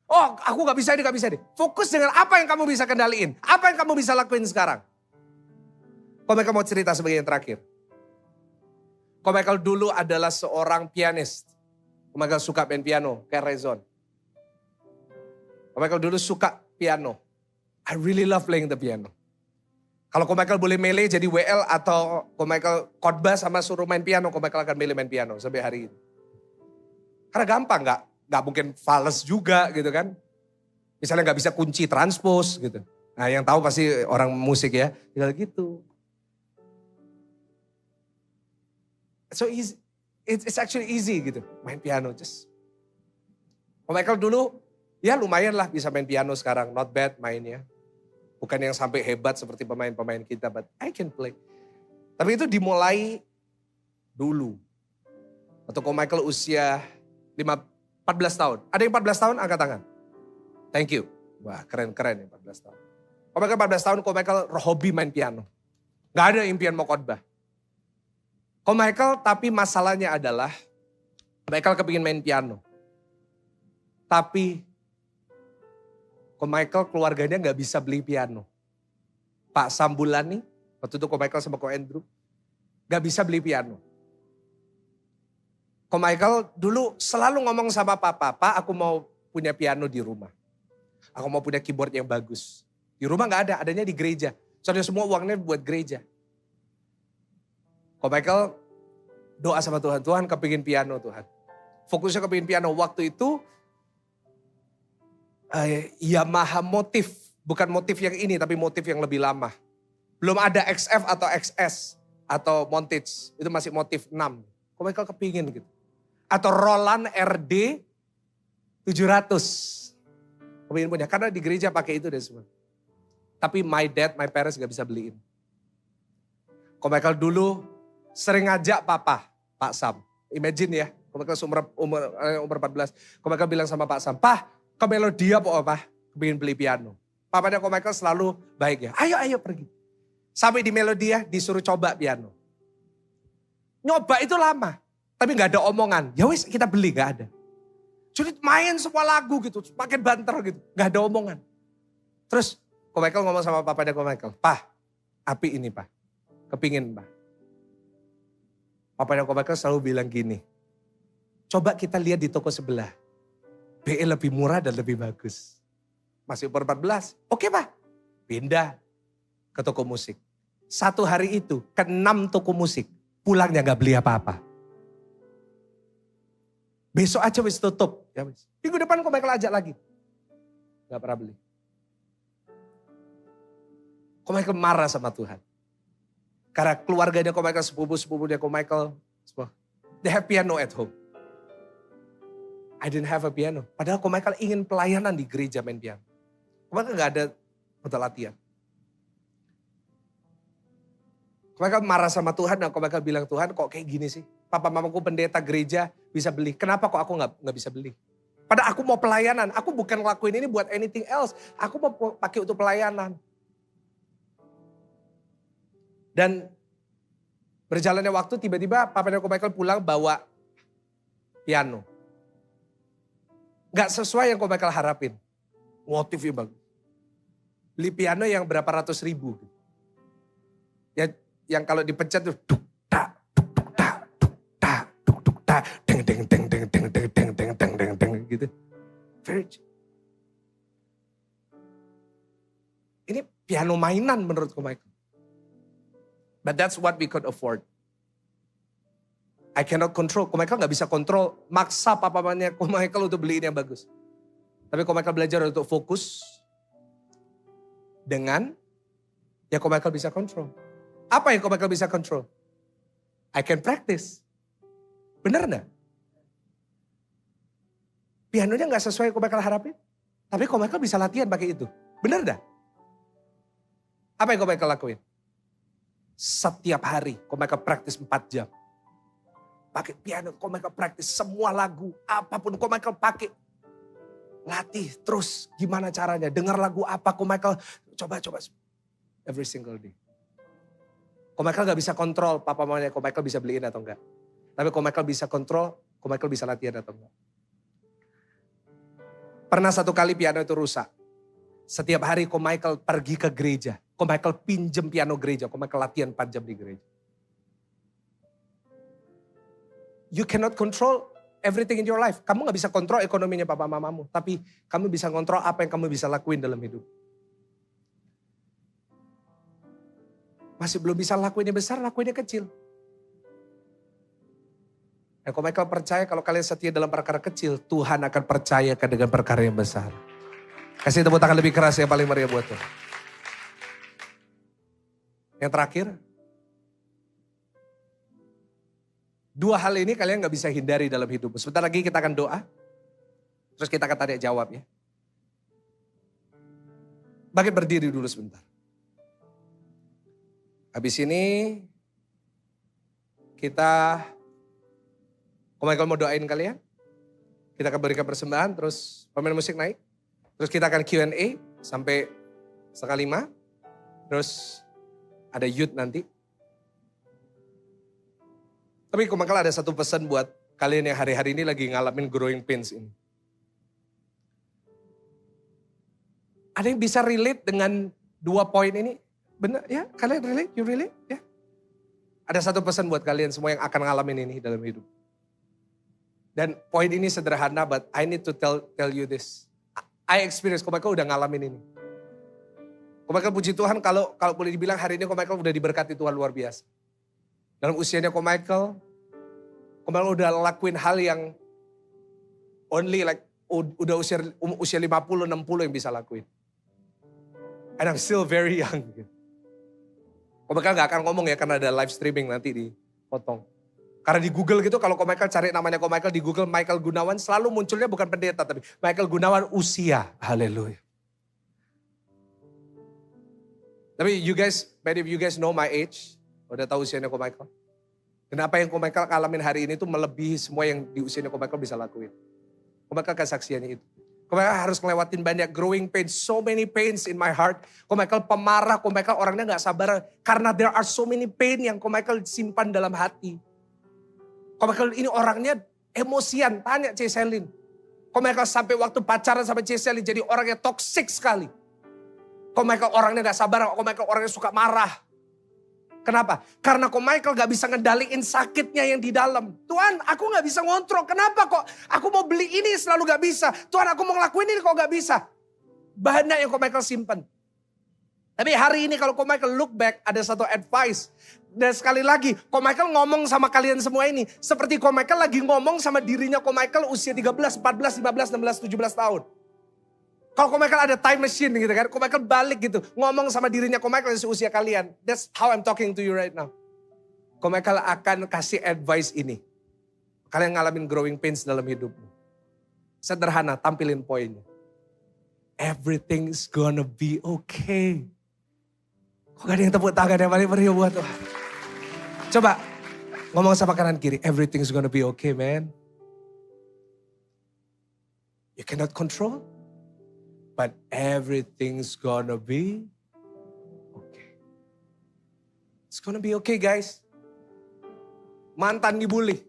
Oh aku gak bisa ini, gak bisa ini. Fokus dengan apa yang kamu bisa kendaliin. Apa yang kamu bisa lakuin sekarang. Ko Michael mau cerita sebagai yang terakhir. Ko Michael dulu adalah seorang pianis. Ko Michael suka main piano, kayak Rezon. Ko Michael dulu suka piano. I really love playing the piano. Kalau Ko Michael boleh milih jadi WL atau Ko Michael khotbah sama suruh main piano, Ko Michael akan milih main piano sampai hari ini. Karena gampang, gak mungkin fals juga gitu kan. Misalnya gak bisa kunci transpose gitu. Nah yang tahu pasti orang musik ya, tinggal gitu. So easy, it's actually easy gitu, main piano just. Ko Michael dulu ya lumayan lah bisa main piano sekarang, not bad mainnya. Bukan yang sampai hebat seperti pemain-pemain kita, but I can play. Tapi itu dimulai dulu. Waktu Ko Michael usia 14 tahun. Ada yang 14 tahun angkat tangan. Thank you. Wah keren-keren ya 14 tahun. Ko Michael 14 tahun, Ko Michael hobi main piano. Gak ada impian mau khotbah. Ko Michael tapi masalahnya adalah Michael kepingin main piano. Tapi Ko Michael keluarganya gak bisa beli piano. Pak Sambulani, waktu itu Ko Michael sama Ko Andrew, gak bisa beli piano. Ko Michael dulu selalu ngomong sama papa, Pak aku mau punya piano di rumah. Aku mau punya keyboard yang bagus. Di rumah gak ada, adanya di gereja. Soalnya semua uangnya buat gereja. Ko Michael doa sama Tuhan, Tuhan kepingin piano Tuhan. Fokusnya kepingin piano. Waktu itu Yamaha motif. Bukan motif yang ini tapi motif yang lebih lama. Belum ada XF atau XS atau Montage. Itu masih motif 6. Ko Michael kepingin gitu. Atau Roland RD 700. Kepingin punya. Karena di gereja pakai itu deh semua. Tapi my parents gak bisa beliin. Ko Michael dulu sering ngajak papa, Pak Sam. Imagine ya, Ko Michael umur 14. Ko Michael bilang sama Pak Sam, Pak ke Melodia apa? Kepingin beli piano. Papanya Ko Michael selalu baik ya, ayo pergi. Sampai di Melodia disuruh coba piano. Nyoba itu lama, tapi gak ada omongan. Ya wis kita beli, gak ada. Jadi main semua lagu gitu, makin banter gitu, gak ada omongan. Terus Ko Michael ngomong sama papanya Ko Michael, "Pak, api ini Pak, kepingin Pak." Papanya Ko Michael selalu bilang gini, "Coba kita lihat di toko sebelah. BE lebih murah dan lebih bagus." Masih umur 14, "Oke Pak." Pindah ke toko musik. Satu hari itu ke 6 toko musik. Pulangnya gak beli apa-apa. Besok aja wis tutup. Ya wis. Minggu depan Ko Michael ajak lagi. Gak pernah beli. Ko Michael marah sama Tuhan. Karena keluarganya Ko Michael, sepupu-sepupunya Ko Michael, they have piano at home. I didn't have a piano. Padahal Ko Michael ingin pelayanan di gereja main piano. Ko Michael gak ada untuk latihan. Ko Michael marah sama Tuhan dan Ko Michael bilang, "Tuhan kok kayak gini sih? Papa mamaku pendeta gereja bisa beli. Kenapa kok aku gak bisa beli? Padahal aku mau pelayanan. Aku bukan ngelakuin ini buat anything else. Aku mau pakai untuk pelayanan." Dan berjalannya waktu tiba-tiba papanya Ko Michael pulang bawa piano. Gak sesuai yang Ko Michael harapin. Motifnya bagus. Beli piano yang berapa ratus ribu. Ya, yang kalau dipencet tuh duk tak duk duk tak duk tak duk duk tak deng deng deng deng deng deng deng deng deng deng deng gitu. Very cheap. Ini piano mainan menurut Ko Michael. But that's what we could afford. I cannot control. Ko Michael gak bisa kontrol. Maksa papanya Ko Michael untuk beliin yang bagus. Tapi Ko Michael belajar untuk fokus. Dengan ya Ko Michael bisa kontrol. Apa yang Ko Michael bisa kontrol? I can practice. Benar gak? Pianonya gak sesuai Ko Michael harapin. Tapi Ko Michael bisa latihan pakai itu. Benar gak? Apa yang Ko Michael lakuin? Setiap hari Ko Michael praktis 4 jam. Pakai piano, Ko Michael praktis semua lagu. Apapun Ko Michael pakai. Latih terus gimana caranya. Dengar lagu apa Ko Michael. Coba. Every single day. Ko Michael gak bisa kontrol papa mamanya Ko Michael bisa beliin atau enggak. Tapi Ko Michael bisa kontrol, Ko Michael bisa latihan atau enggak. Pernah satu kali piano itu rusak. Setiap hari Ko Michael pergi ke gereja. Ko Michael pinjem piano gereja. Ko Michael latihan 4 jam di gereja. You cannot control everything in your life. Kamu gak bisa kontrol ekonominya papa mamamu. Tapi kamu bisa kontrol apa yang kamu bisa lakuin dalam hidup. Masih belum bisa lakuinnya besar, lakuinnya kecil. Dan Ko Michael percaya kalau kalian setia dalam perkara kecil, Tuhan akan percayakan dengan perkara yang besar. Kasih tepuk tangan lebih keras yang paling meriah buat Tuhan. Yang terakhir, 2 hal ini kalian gak bisa hindari dalam hidupmu. Sebentar lagi kita akan doa, terus kita akan tanya jawab ya. Bangkit berdiri dulu sebentar. Habis ini kita, Ko Michael mau doain kalian. Kita akan berikan persembahan, terus pemain musik naik. Terus kita akan Q&A sampai 4:30. Terus ada youth nanti. Tapi Ko Michael ada satu pesan buat kalian yang hari-hari ini lagi ngalamin growing pains ini. Ada yang bisa relate dengan 2 poin ini? Benar ya? Kalian relate? You relate? Ya. Ada satu pesan buat kalian semua yang akan ngalamin ini dalam hidup. Dan poin ini sederhana, but I need to tell you this. I experience, Ko Michael udah ngalamin ini. Ko Michael puji Tuhan kalau boleh dibilang hari ini Ko Michael udah diberkati Tuhan luar biasa. Dalam usianya Ko Michael udah lakuin hal yang only like udah usia 50, 60 yang bisa lakuin. And I'm still very young. Ko Michael gak akan ngomong ya karena ada live streaming nanti dipotong. Karena di Google gitu kalau Ko Michael cari namanya Ko Michael di Google Michael Gunawan selalu munculnya bukan pendeta tapi Michael Gunawan usia. Haleluya. Tapi many of you guys know my age. Udah tahu usianya Ko Michael. Dan apa yang Ko Michael alamin hari ini tuh melebihi semua yang di usianya Ko Michael bisa lakuin. Ko Michael kesaksiannya itu. Ko Michael harus ngelewatin banyak growing pains, so many pains in my heart. Ko Michael pemarah, Ko Michael orangnya gak sabar. Karena there are so many pain yang Ko Michael simpan dalam hati. Ko Michael ini orangnya emosian, tanya C. Selin. Ko Michael sampai waktu pacaran sama C. Selin jadi orangnya toksik sekali. Kok Michael orangnya gak sabar, kok Michael orangnya suka marah. Kenapa? Karena kok Michael gak bisa ngendaliin sakitnya yang di dalam. Tuhan, aku gak bisa ngontrol. Kenapa kok aku mau beli ini selalu gak bisa. Tuhan, aku mau ngelakuin ini kok gak bisa. Banyak yang kok Michael simpen. Tapi hari ini kalau kok Michael look back, ada satu advice. Dan sekali lagi, kok Michael ngomong sama kalian semua ini. Seperti kok Michael lagi ngomong sama dirinya kok Michael usia 13, 14, 15, 16, 17 tahun. Kalau kok Michael ada time machine gitu kan. Kok Michael balik gitu. Ngomong sama dirinya kok Michael usia kalian. That's how I'm talking to you right now. Kok Michael akan kasih advice ini. Kalian ngalamin growing pains dalam hidupmu. Sederhana, tampilin poinnya. Everything's gonna be okay. Kok gak ada yang tepuk tangan yang paling meriah buat Tuhan. Coba ngomong sama kanan kiri. Everything's gonna be okay, man. You cannot control. But everything's gonna be okay. It's gonna be okay, guys. Mantan dibully.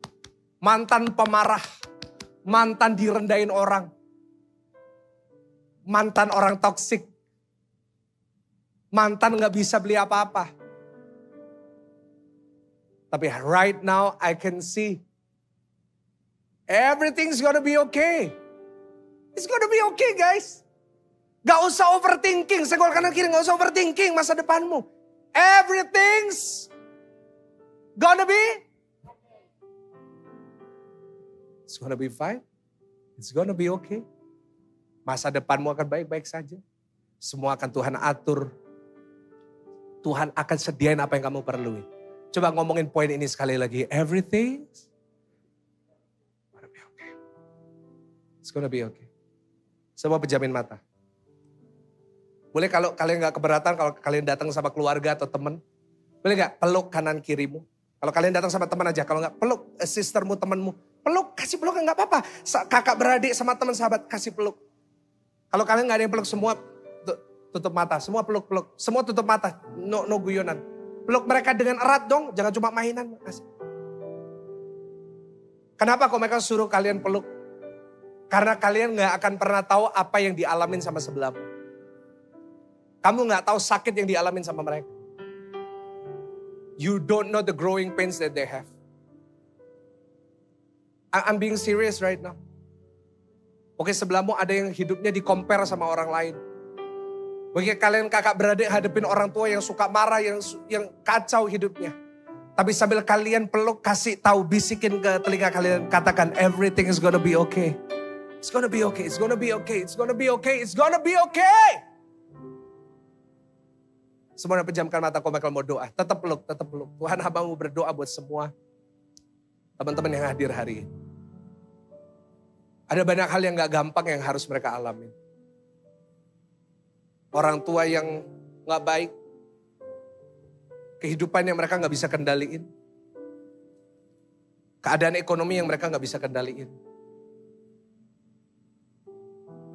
Mantan pemarah. Mantan direndahin orang. Mantan orang toksik. Mantan gak bisa beli apa-apa. Tapi right now I can see. Everything's gonna be okay. It's gonna be okay, guys. Gak usah overthinking. Senggol kanan kiri, gak usah overthinking masa depanmu. Everything's gonna be. It's gonna be fine. It's gonna be okay. Masa depanmu akan baik-baik saja. Semua akan Tuhan atur. Tuhan akan sediain apa yang kamu perluin. Coba ngomongin poin ini sekali lagi. Everything's gonna be okay. It's gonna be okay. Semua pejamin mata. Boleh kalau kalian gak keberatan, kalau kalian datang sama keluarga atau teman. Boleh gak peluk kanan kirimu. Kalau kalian datang sama teman aja, kalau gak peluk sistermu, temanmu. Peluk, kasih peluk gak apa-apa. Kakak beradik sama teman sahabat, kasih peluk. Kalau kalian gak ada yang peluk semua, tutup mata. Semua peluk-peluk, semua tutup mata. No guyonan. Peluk mereka dengan erat dong, jangan cuma mainan. Kasih. Kenapa kok mereka suruh kalian peluk? Karena kalian gak akan pernah tahu apa yang dialamin sama sebelahmu. Kamu gak tahu sakit yang dialamin sama mereka. You don't know the growing pains that they have. I'm being serious right now. Oke, sebelahmu ada yang hidupnya di-compare sama orang lain. Mungkin kalian kakak beradik hadapin orang tua yang suka marah, yang kacau hidupnya. Tapi sambil kalian peluk, kasih tahu, bisikin ke telinga kalian, katakan everything is gonna be okay. It's gonna be okay, it's gonna be okay, it's gonna be okay, it's gonna be okay. Semua pejamkan mata, kok Michael mau doa. Tetap peluk, tetap peluk. Tuhan, hambamu berdoa buat semua teman-teman yang hadir hari ini. Ada banyak hal yang gak gampang yang harus mereka alamin. Orang tua yang gak baik. Kehidupan yang mereka gak bisa kendaliin. Keadaan ekonomi yang mereka gak bisa kendaliin.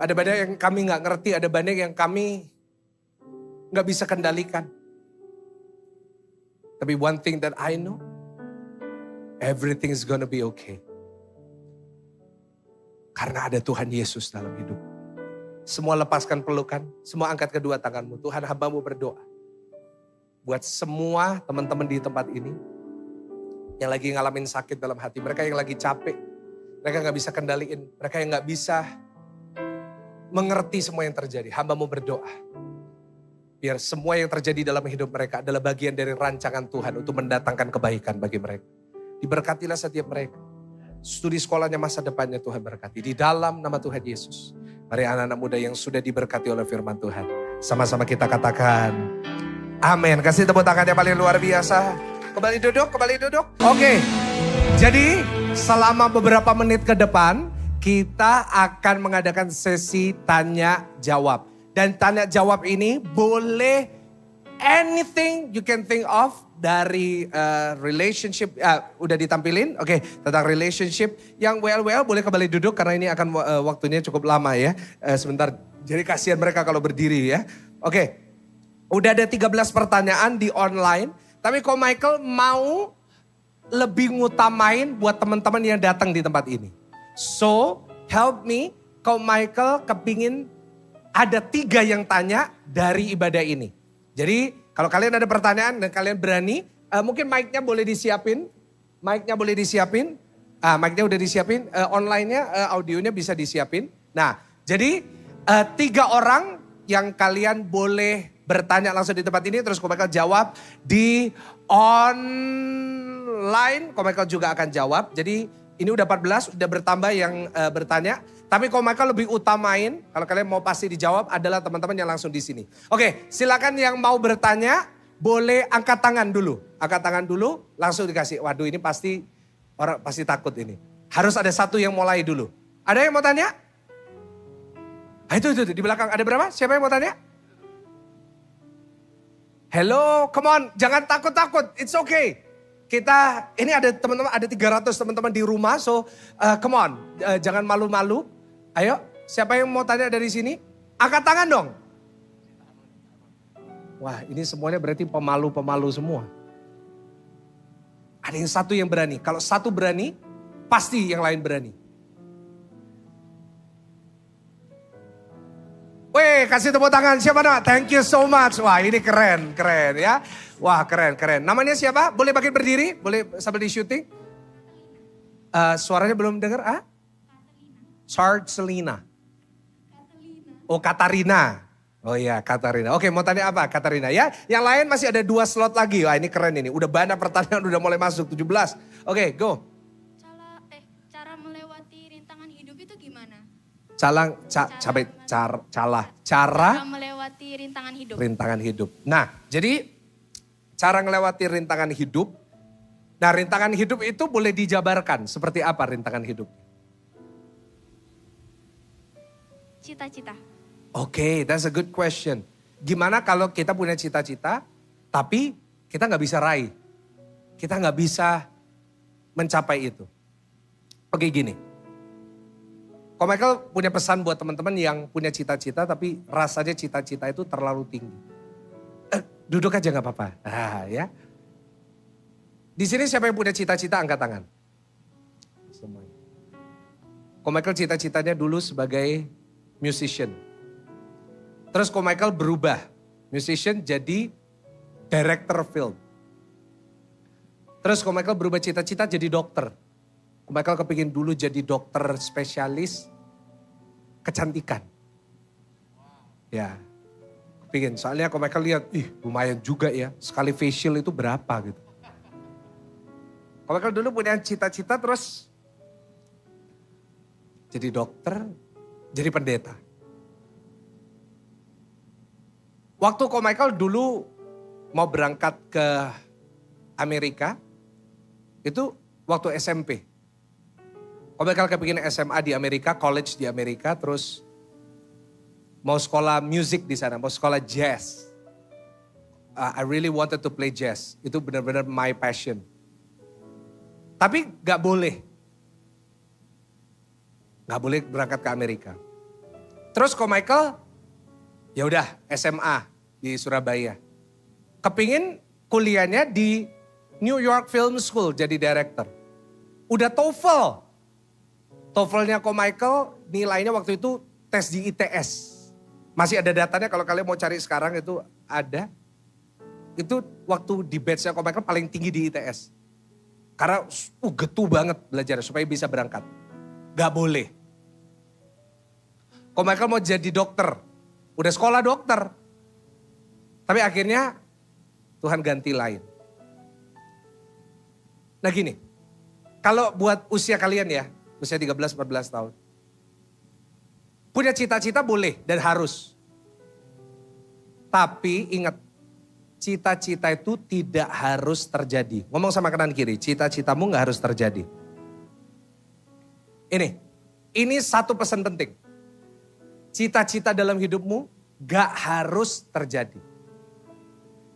Ada banyak yang kami gak ngerti, ada banyak yang kami gak bisa kendalikan. Tapi one thing that I know, everything is gonna be okay. Karena ada Tuhan Yesus dalam hidup. Semua lepaskan pelukan, semua angkat kedua tanganmu. Tuhan, hambamu berdoa. Buat semua teman-teman di tempat ini, yang lagi ngalamin sakit dalam hati, mereka yang lagi capek, mereka gak bisa kendaliin, mereka yang gak bisa mengerti semua yang terjadi. Hambamu berdoa. Biar semua yang terjadi dalam hidup mereka adalah bagian dari rancangan Tuhan untuk mendatangkan kebaikan bagi mereka. Diberkatilah setiap mereka. Studi sekolahnya, masa depannya Tuhan berkati. Di dalam nama Tuhan Yesus. Mari anak-anak muda yang sudah diberkati oleh firman Tuhan. Sama-sama kita katakan amin. Kasih tepuk tangan yang paling luar biasa. Kembali duduk, kembali duduk. Oke. Jadi selama beberapa menit ke depan kita akan mengadakan sesi tanya jawab. Dan tanya jawab ini boleh anything you can think of dari relationship. Udah ditampilin, oke, tentang relationship. Yang well boleh kembali duduk karena ini akan waktunya cukup lama ya. Sebentar, jadi kasihan mereka kalau berdiri ya. Oke, udah ada 13 pertanyaan di online. Tapi kok Michael mau lebih ngutamain buat teman-teman yang datang di tempat ini. So, help me, kok Michael kepingin ada 3 yang tanya dari ibadah ini. Jadi kalau kalian ada pertanyaan dan kalian berani, mungkin mic-nya boleh disiapin. Mic-nya boleh disiapin. Mic-nya udah disiapin, online-nya, audionya bisa disiapin. Nah, jadi 3 orang yang kalian boleh bertanya langsung di tempat ini. Terus Ko Michael jawab di online. Ko Michael juga akan jawab. Jadi ini udah 14, udah bertambah yang bertanya. Tapi Ko Michael lebih utamain, kalau kalian mau pasti dijawab adalah teman-teman yang langsung di sini. Oke, silakan yang mau bertanya boleh angkat tangan dulu. Angkat tangan dulu, langsung dikasih. Waduh, ini pasti orang pasti takut ini. Harus ada satu yang mulai dulu. Ada yang mau tanya? Itu di belakang. Ada berapa? Siapa yang mau tanya? Hello, come on. Jangan takut-takut. It's okay. Kita, ini ada teman-teman, ada 300 teman-teman di rumah. So, come on. Jangan malu-malu. Ayo, siapa yang mau tanya dari sini? Angkat tangan dong. Wah, ini semuanya berarti pemalu-pemalu semua. Ada yang satu yang berani. Kalau satu berani, pasti yang lain berani. Weh, kasih tepuk tangan. Siapa nama? Thank you so much. Wah, ini keren ya. Wah, keren. Namanya siapa? Boleh bangkit berdiri? Boleh sambil di syuting? Suaranya belum dengar? Selina. Oh, Katarina. Oh iya, Katarina. Oke, mau tanya apa Katarina ya? Yang lain masih ada 2 slot lagi. Wah, ini keren ini. Udah banyak pertanyaan, udah mulai masuk 17. Oke, go. Cara melewati rintangan hidup itu gimana? Cara melewati rintangan hidup. Rintangan hidup. Nah, jadi cara melewati rintangan hidup. Nah, rintangan hidup itu boleh dijabarkan. Seperti apa rintangan hidup? Cita-cita. Oke, that's a good question. Gimana kalau kita punya cita-cita, tapi kita nggak bisa raih. Kita nggak bisa mencapai itu. Oke, gini. Ko Michael punya pesan buat teman-teman yang punya cita-cita tapi rasanya cita-cita itu terlalu tinggi. Duduk aja gak apa-apa. Ya. Di sini siapa yang punya cita-cita angkat tangan. Semuanya. Ko Michael cita-citanya dulu sebagai musician. Terus Ko Michael berubah. Musician jadi director film. Terus Ko Michael berubah cita-cita jadi dokter. Ko Michael kepingin dulu jadi dokter spesialis kecantikan. Ya, kepingin. Soalnya Ko Michael lihat, lumayan juga ya. Sekali facial itu berapa gitu. Ko Michael dulu punya cita-cita terus jadi dokter, jadi pendeta. Waktu Ko Michael dulu mau berangkat ke Amerika, itu waktu SMP. Ko Michael kepingin SMA di Amerika, college di Amerika, terus mau sekolah musik di sana, mau sekolah jazz. I really wanted to play jazz, itu benar-benar my passion. Tapi gak boleh berangkat ke Amerika. Terus Ko Michael, ya udah SMA di Surabaya. Kepingin kuliahnya di New York Film School jadi director. Udah TOEFL. TOEFL-nya Ko Michael nilainya waktu itu tes di ITS. Masih ada datanya kalau kalian mau cari sekarang itu ada. Itu waktu di batch-nya Ko Michael paling tinggi di ITS. Karena getu banget belajar supaya bisa berangkat. Gak boleh. Ko Michael mau jadi dokter. Udah sekolah dokter. Tapi akhirnya Tuhan ganti lain. Nah gini, kalau buat usia kalian ya, usia 13-14 tahun. Punya cita-cita boleh dan harus. Tapi ingat, cita-cita itu tidak harus terjadi. Ngomong sama kanan kiri, cita-citamu gak harus terjadi. Ini satu pesan penting. Cita-cita dalam hidupmu gak harus terjadi.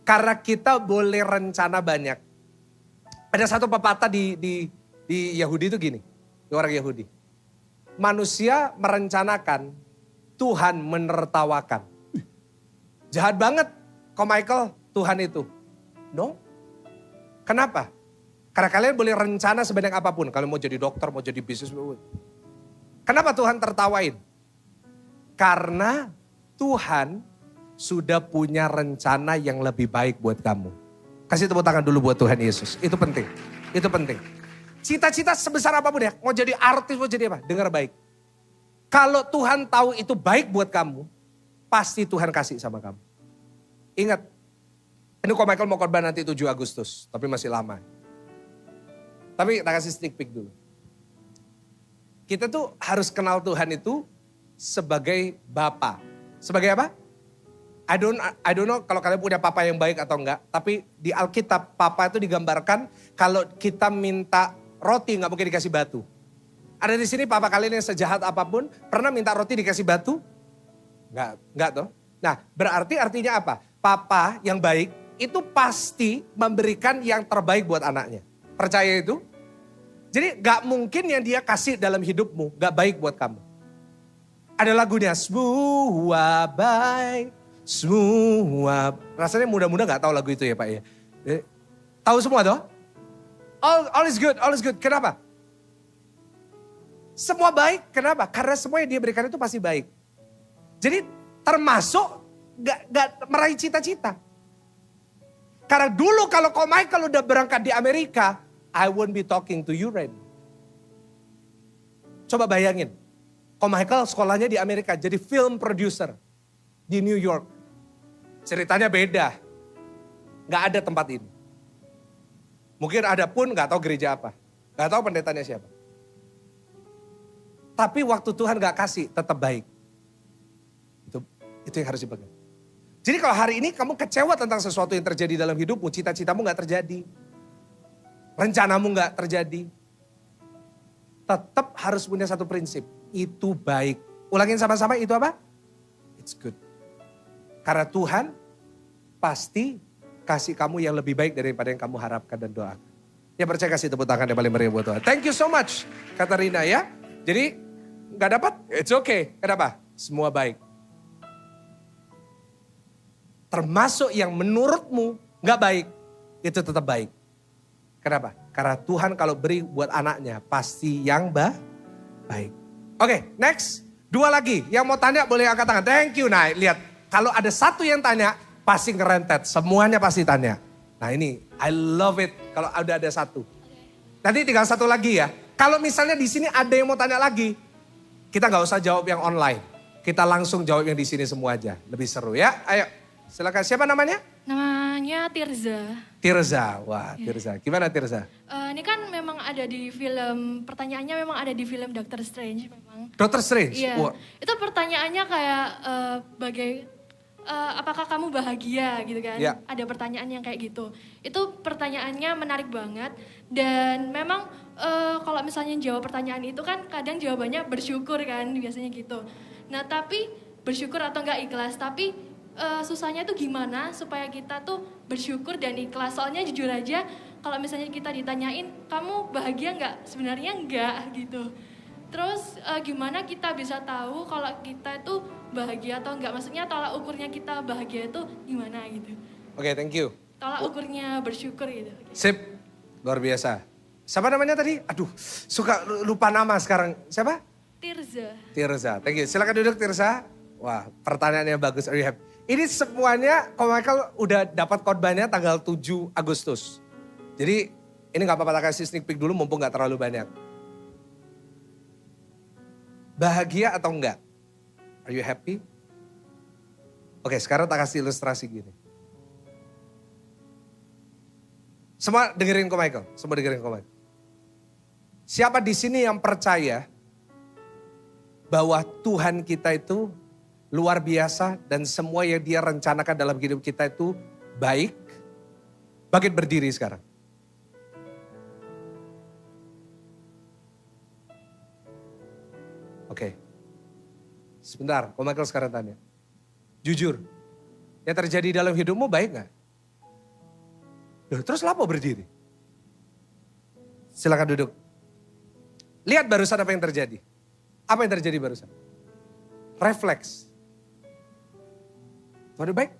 Karena kita boleh rencana banyak. Ada satu pepatah di Yahudi itu gini. Orang Yahudi. Manusia merencanakan, Tuhan menertawakan. Jahat banget Ko Michael, Tuhan itu. No. Kenapa? Karena kalian boleh rencana sebanyak apapun. Kalau mau jadi dokter, mau jadi bisnis. Kenapa Tuhan tertawain? Karena Tuhan sudah punya rencana yang lebih baik buat kamu. Kasih tepuk tangan dulu buat Tuhan Yesus. Itu penting. Itu penting. Cita-cita sebesar apapun ya. Mau jadi artis, mau jadi apa. Dengar baik. Kalau Tuhan tahu itu baik buat kamu. Pasti Tuhan kasih sama kamu. Ingat. Ini kok Michael mau khotbah nanti 7 Agustus. Tapi masih lama. Tapi kita kasih sneak peek dulu. Kita tuh harus kenal Tuhan itu sebagai Bapa. Sebagai apa? I don't know kalau kalian punya papa yang baik atau enggak. Tapi di Alkitab papa itu digambarkan kalau kita minta roti nggak mungkin dikasih batu. Ada di sini papa kalian yang sejahat apapun pernah minta roti dikasih batu? Enggak toh. Nah berarti artinya apa? Papa yang baik itu pasti memberikan yang terbaik buat anaknya. Percaya itu? Jadi nggak mungkin yang dia kasih dalam hidupmu nggak baik buat kamu. Ada lagunya semua baik. Semua, rasanya muda-muda gak tahu lagu itu ya Pak ya. Tahu semua toh? All is good, all is good. Kenapa? Semua baik, kenapa? Karena semua yang dia berikan itu pasti baik. Jadi termasuk gak meraih cita-cita. Karena dulu kalau Michael udah berangkat di Amerika, I won't be talking to you right now. Coba bayangin, Michael sekolahnya di Amerika jadi film producer di New York. Ceritanya beda. Gak ada tempat ini. Mungkin ada pun gak tahu gereja apa. Gak tahu pendetanya siapa. Tapi waktu Tuhan gak kasih tetap baik. Itu yang harus dipegang. Jadi kalau hari ini kamu kecewa tentang sesuatu yang terjadi dalam hidupmu. Cita-citamu gak terjadi. Rencanamu gak terjadi. Tetap harus punya satu prinsip. Itu baik. Ulangin sama-sama itu apa? It's good. Karena Tuhan pasti kasih kamu yang lebih baik daripada yang kamu harapkan dan doakan. Ya percaya kasih tepuk tangan yang paling meriah buat Tuhan. Thank you so much Katarina ya. Jadi gak dapat, it's okay. Kenapa? Semua baik. Termasuk yang menurutmu gak baik, itu tetap baik. Kenapa? Karena Tuhan kalau beri buat anaknya pasti yang baik. Oke, next. 2 lagi. Yang mau tanya boleh angkat tangan. Thank you. Nah lihat. Kalau ada satu yang tanya, pasti ngerentet. Semuanya pasti tanya. Nah ini, I love it kalau ada satu. Nanti tinggal satu lagi ya. Kalau misalnya di sini ada yang mau tanya lagi, kita nggak usah jawab yang online. Kita langsung jawab yang di sini semua aja. Lebih seru ya. Ayo, silakan. Siapa namanya? Namanya Tirza. Tirza, wah Tirza. Gimana Tirza? Ini kan memang ada di film, pertanyaannya memang ada di film Doctor Strange memang. Doctor Strange? Iya, Wah. itu pertanyaannya kayak apakah kamu bahagia gitu kan? Ya. Ada pertanyaan yang kayak gitu. Itu pertanyaannya menarik banget. Dan memang kalau misalnya jawab pertanyaan itu kan kadang jawabannya bersyukur kan biasanya gitu. Nah tapi bersyukur atau enggak ikhlas. Tapi susahnya tuh gimana supaya kita tuh bersyukur dan ikhlas. Soalnya jujur aja kalau misalnya kita ditanyain kamu bahagia enggak? Sebenarnya enggak gitu. Terus gimana kita bisa tahu kalau kita itu bahagia atau enggak? Maksudnya tolak ukurnya kita bahagia itu gimana gitu. Oke, thank you. Tolak ukurnya bersyukur gitu. Sip, luar biasa. Siapa namanya tadi? Aduh, suka lupa nama sekarang. Siapa? Tirza. Tirza, thank you. Silakan duduk Tirza. Wah, pertanyaannya bagus. Are you happy? Ini semuanya, Michael udah dapat khotbahnya tanggal 7 Agustus. Jadi ini gak apa-apa, tak kasih sneak peek dulu mumpung gak terlalu banyak. Bahagia atau enggak? Are you happy? Oke, sekarang tak kasih ilustrasi gini. Semua dengerin Michael, semua dengerin Michael. Siapa di sini yang percaya bahwa Tuhan kita itu luar biasa dan semua yang dia rencanakan dalam hidup kita itu baik? Bangkit berdiri sekarang. Oke. Sebentar, Michael sekarang tanya. Jujur, yang terjadi dalam hidupmu baik gak? Loh, terus apa berdiri? Silakan duduk. Lihat barusan apa yang terjadi. Apa yang terjadi barusan? Refleks. Waduh baik.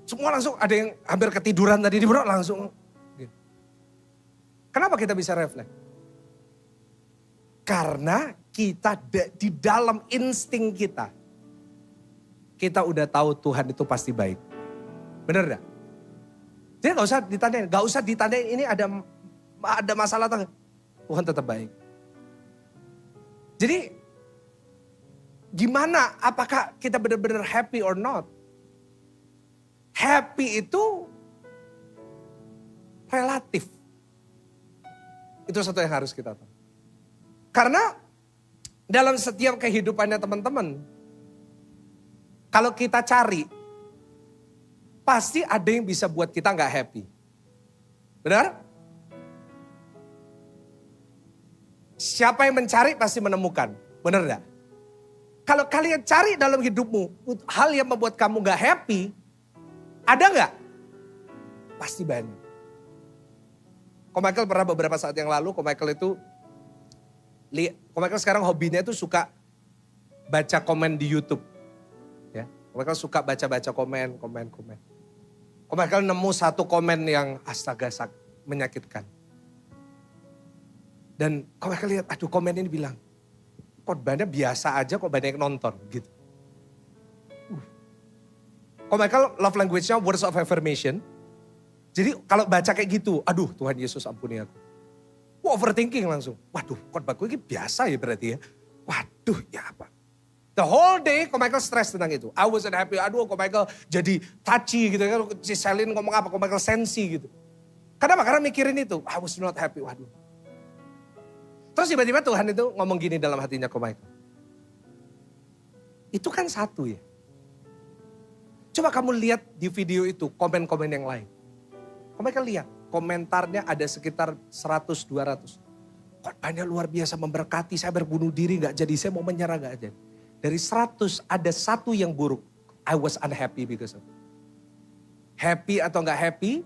Semua langsung ada yang hampir ketiduran tadi di bawah langsung. Kenapa kita bisa refleks? Karena kita di dalam insting kita. kita udah tahu Tuhan itu pasti baik. Bener gak? Jadi gak usah ditanyain ini ada masalah atau enggak. Tuhan tetap baik. Jadi gimana apakah kita benar-benar happy or not? Happy itu relatif. Itu satu yang harus kita tahu. Karena dalam setiap kehidupannya teman-teman, kalau kita cari, pasti ada yang bisa buat kita gak happy. Benar? Siapa yang mencari pasti menemukan. Benar gak? Kalau kalian cari dalam hidupmu, hal yang membuat kamu gak happy, ada gak? Pasti banyak. Ko Michael pernah beberapa saat yang lalu, Ko Michael sekarang hobinya itu suka baca komen di YouTube. Ya, Ko Michael suka baca-baca komen. Ko Michael nemu satu komen yang astaga menyakitkan. Dan Ko Michael lihat, aduh komen ini bilang, khotbahnya biasa aja kok banyak yang nonton gitu. Ko Michael love language-nya words of affirmation. Jadi kalau baca kayak gitu, aduh Tuhan Yesus ampuni aku. Overthinking langsung. Waduh khotbahku ini biasa ya berarti ya. Waduh ya apa. The whole day Ko Michael stress tentang itu. I wasn't happy. Aduh Ko Michael jadi touchy gitu. Si Selin ngomong apa, Ko Michael sensi gitu. Kenapa? Karena mikirin itu. I was not happy. Waduh. Terus tiba-tiba Tuhan itu ngomong gini dalam hatinya Ko Michael. Itu kan satu ya. Coba kamu lihat di video itu komen-komen yang lain. Ko Michael lihat komentarnya ada sekitar 100-200. Khotbahnya luar biasa memberkati, saya berbunuh diri gak jadi, saya mau menyerah gak jadi. Dari 100 ada satu yang buruk. I was unhappy because of it. Happy atau gak happy,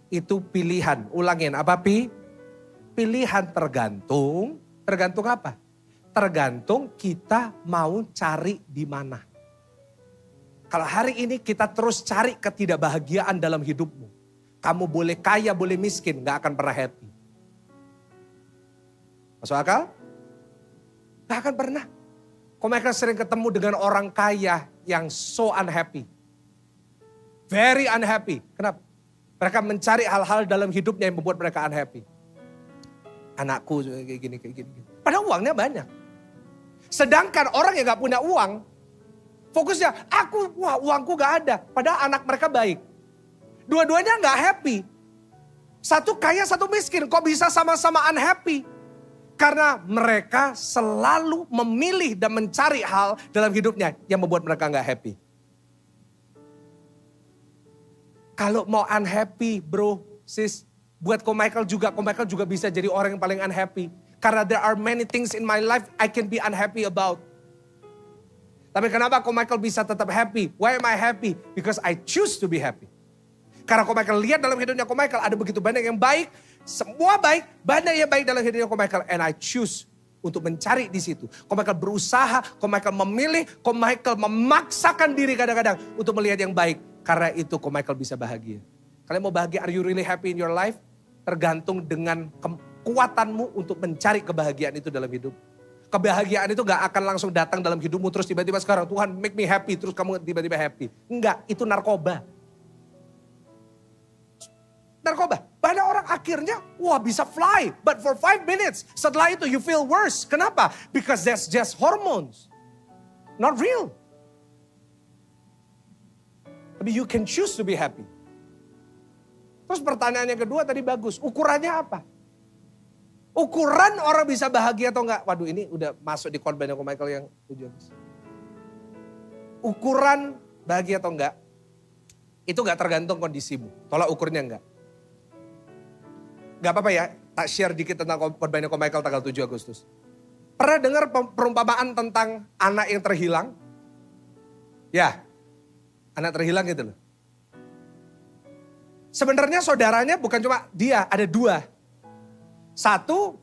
itu pilihan. Ulangin, apa Pi? Pilihan tergantung apa? Tergantung kita mau cari di mana. Kalau hari ini kita terus cari ketidakbahagiaan dalam hidupmu. Kamu boleh kaya, boleh miskin, gak akan pernah happy. Masuk akal? Gak akan pernah. Kok mereka sering ketemu dengan orang kaya yang so unhappy. Very unhappy. Kenapa? Mereka mencari hal-hal dalam hidupnya yang membuat mereka unhappy. Anakku kayak gini. Padahal uangnya banyak. Sedangkan orang yang gak punya uang, fokusnya, uangku gak ada. Padahal anak mereka baik. Dua-duanya gak happy. Satu kaya, satu miskin. Kok bisa sama-sama unhappy? Karena mereka selalu memilih dan mencari hal dalam hidupnya yang membuat mereka gak happy. Kalau mau unhappy bro, sis, buat Ko Michael juga bisa jadi orang yang paling unhappy. Karena there are many things in my life I can be unhappy about. Tapi kenapa Ko Michael bisa tetap happy? Why am I happy? Because I choose to be happy. Karena Ko Michael lihat dalam hidupnya Ko Michael ada begitu banyak yang baik. Semua baik, banyak yang baik dalam hidupnya Ko Michael. And I choose untuk mencari di situ. Ko Michael berusaha, Ko Michael memilih, Ko Michael memaksakan diri kadang-kadang untuk melihat yang baik. Karena itu Ko Michael bisa bahagia. Kalian mau bahagia, are you really happy in your life? Tergantung dengan kekuatanmu untuk mencari kebahagiaan itu dalam hidup. Kebahagiaan itu gak akan langsung datang dalam hidupmu terus tiba-tiba sekarang Tuhan make me happy terus kamu tiba-tiba happy. Enggak, itu narkoba. Banyak orang akhirnya bisa fly. But for 5 minutes. Setelah itu you feel worse. Kenapa? Because that's just hormones. Not real. Tapi you can choose to be happy. Terus pertanyaan yang kedua tadi bagus. Ukurannya apa? Ukuran orang bisa bahagia atau enggak? Waduh ini udah masuk di khotbahnya Ko Michael yang 7 habis. Ukuran bahagia atau enggak? Itu enggak tergantung kondisimu. Tolak ukurnya enggak. Gak apa-apa ya, tak share dikit tentang khotbahnya Ko Michael tanggal 7 Agustus. Pernah dengar perumpamaan tentang anak yang terhilang? Ya, anak terhilang gitu loh. Sebenarnya saudaranya bukan cuma dia, ada 2. Satu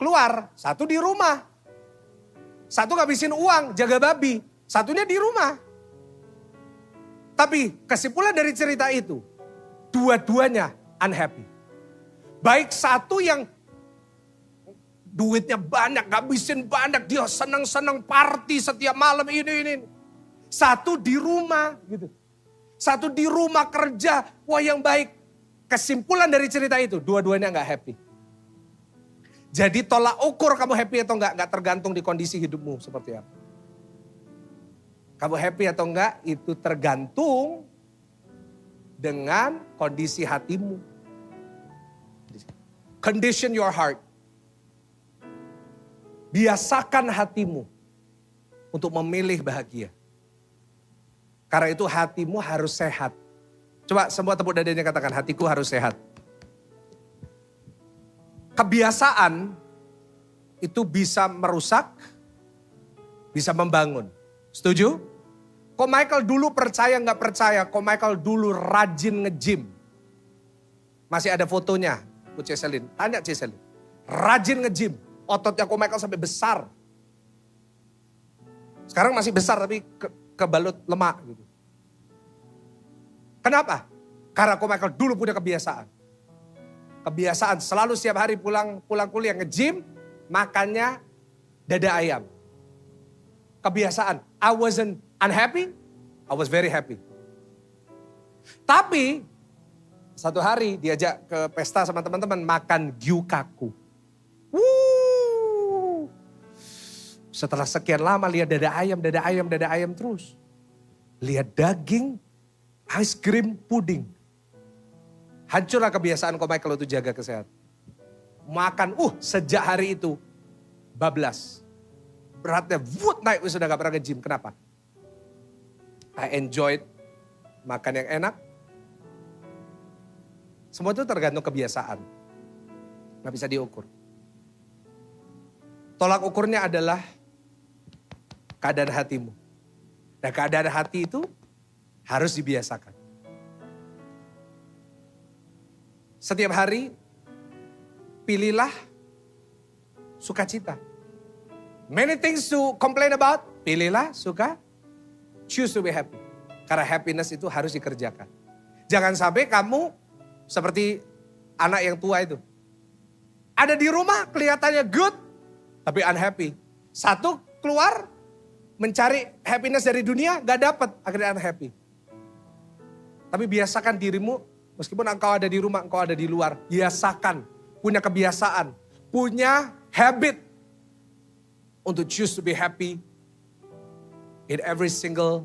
keluar, satu di rumah. Satu ngabisin uang, jaga babi. Satunya di rumah. Tapi kesimpulan dari cerita itu, dua-duanya unhappy. Baik satu yang duitnya banyak, ngabisin banyak, dia senang-senang party setiap malam ini. Satu di rumah gitu. Satu di rumah kerja. Wah yang baik. Kesimpulan dari cerita itu, dua-duanya gak happy. Jadi tolak ukur kamu happy atau enggak tergantung di kondisi hidupmu seperti apa. Kamu happy atau enggak itu tergantung dengan kondisi hatimu. Condition your heart. Biasakan hatimu untuk memilih bahagia. Karena itu hatimu harus sehat. Coba semua tepuk dadanya katakan, hatiku harus sehat. Kebiasaan itu bisa merusak, bisa membangun. Setuju? Kok Michael dulu percaya nggak percaya? Kok Michael dulu rajin nge-gym? Masih ada fotonya, Bu Ceselin. Tanya Ceselin. Rajin nge-gym. Ototnya kok Michael sampai besar. Sekarang masih besar tapi kebalut lemak gitu. Kenapa? Karena kok Michael dulu punya kebiasaan. Kebiasaan selalu setiap hari pulang kuliah nge-gym, makannya dada ayam. Kebiasaan. I wasn't unhappy, I was very happy. Tapi satu hari diajak ke pesta sama teman-teman makan gyukaku. Setelah sekian lama lihat dada ayam terus. Lihat daging, ice cream, puding. Hancurlah kebiasaan kok Michael itu jaga kesehatan. Makan, sejak hari itu bablas. Beratnya naik, sudah gak pernah nge-gym. Kenapa? I enjoyed makan yang enak. Semua itu tergantung kebiasaan. Gak bisa diukur. Tolak ukurnya adalah keadaan hatimu. Dan keadaan hati itu harus dibiasakan. Setiap hari pilihlah sukacita. Many things to complain about, pilihlah suka, choose to be happy. Karena happiness itu harus dikerjakan. Jangan sampai kamu seperti anak yang tua itu. Ada di rumah kelihatannya good, tapi unhappy. Satu keluar mencari happiness dari dunia, gak dapat, akhirnya unhappy. Tapi biasakan dirimu, meskipun engkau ada di rumah, engkau ada di luar. Biasakan, punya kebiasaan, punya habit untuk choose to be happy in every single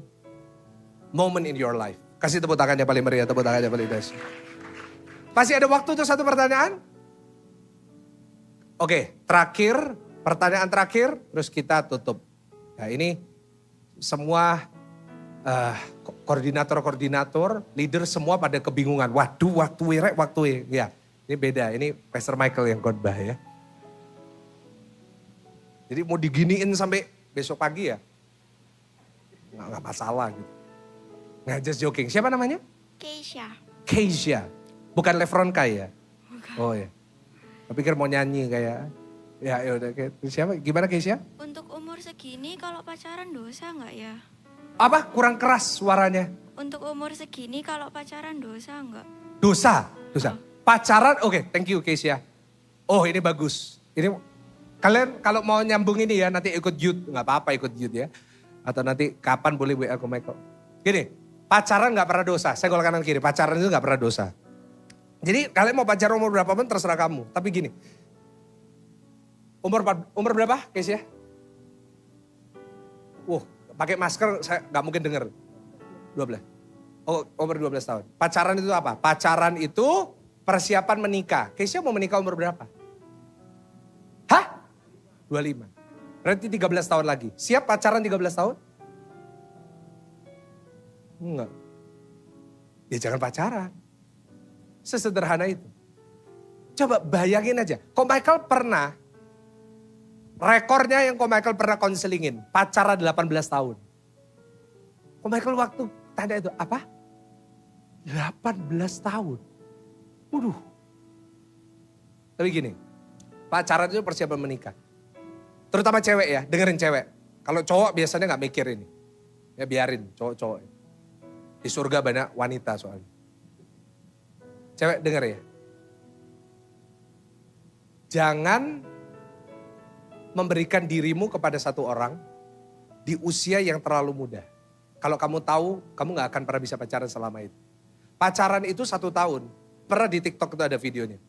moment in your life. Kasih tepuk tangannya paling meriah, tepuk tangannya paling dahsyat. Masih ada waktu untuk satu pertanyaan? Oke, terakhir, pertanyaan terakhir, terus kita tutup. Nah ini semua koordinator, leader semua pada kebingungan. Waduh, waktu. Ya, ini beda. Ini Pastor Michael yang khotbah ya. Jadi mau diginiin sampai besok pagi ya? Nggak masalah gitu. Nggak, just joking. Siapa namanya? Keisha. Bukan Lefronka ya? Bukan. Oh ya. Aku pikir mau nyanyi kayak. Ya udah. Siapa? Gimana Keisha? Untuk umur segini kalau pacaran dosa nggak ya? Apa? Kurang keras suaranya. Untuk umur segini kalau pacaran dosa nggak? Dosa. Pacaran, oke, thank you Keisha. Oh ini bagus. Ini kalian kalau mau nyambung ini ya nanti ikut youth. Nggak apa-apa ikut youth ya. Atau nanti kapan boleh WA ke Michael. Gini, pacaran nggak pernah dosa. Saya golong kanan kiri, pacaran itu nggak pernah dosa. Jadi kalian mau pacaran umur berapa pun terserah kamu. Tapi gini, umur berapa Keisha? Pakai masker saya nggak mungkin denger. 12. Oh, umur 12 tahun. Pacaran itu apa? Pacaran itu persiapan menikah. Keisha mau menikah umur berapa? Hah? 25. Berarti 13 tahun lagi. Siap pacaran 13 tahun? Enggak. Ya jangan pacaran. Sesederhana itu. Coba bayangin aja. Kok Michael pernah, rekornya yang Kok Michael pernah konselingin, pacaran 18 tahun. Kok Michael waktu tanya itu, apa? 18 tahun. Waduh. Tapi gini, pacaran itu persiapan menikah. Terutama cewek ya, dengerin cewek. Kalau cowok biasanya gak mikir ini. Ya biarin cowok-cowok. Di surga banyak wanita soalnya. Cewek denger ya. Jangan memberikan dirimu kepada satu orang di usia yang terlalu muda. Kalau kamu tahu, kamu gak akan pernah bisa pacaran selama itu. Pacaran itu 1 tahun. Pernah di TikTok itu ada videonya.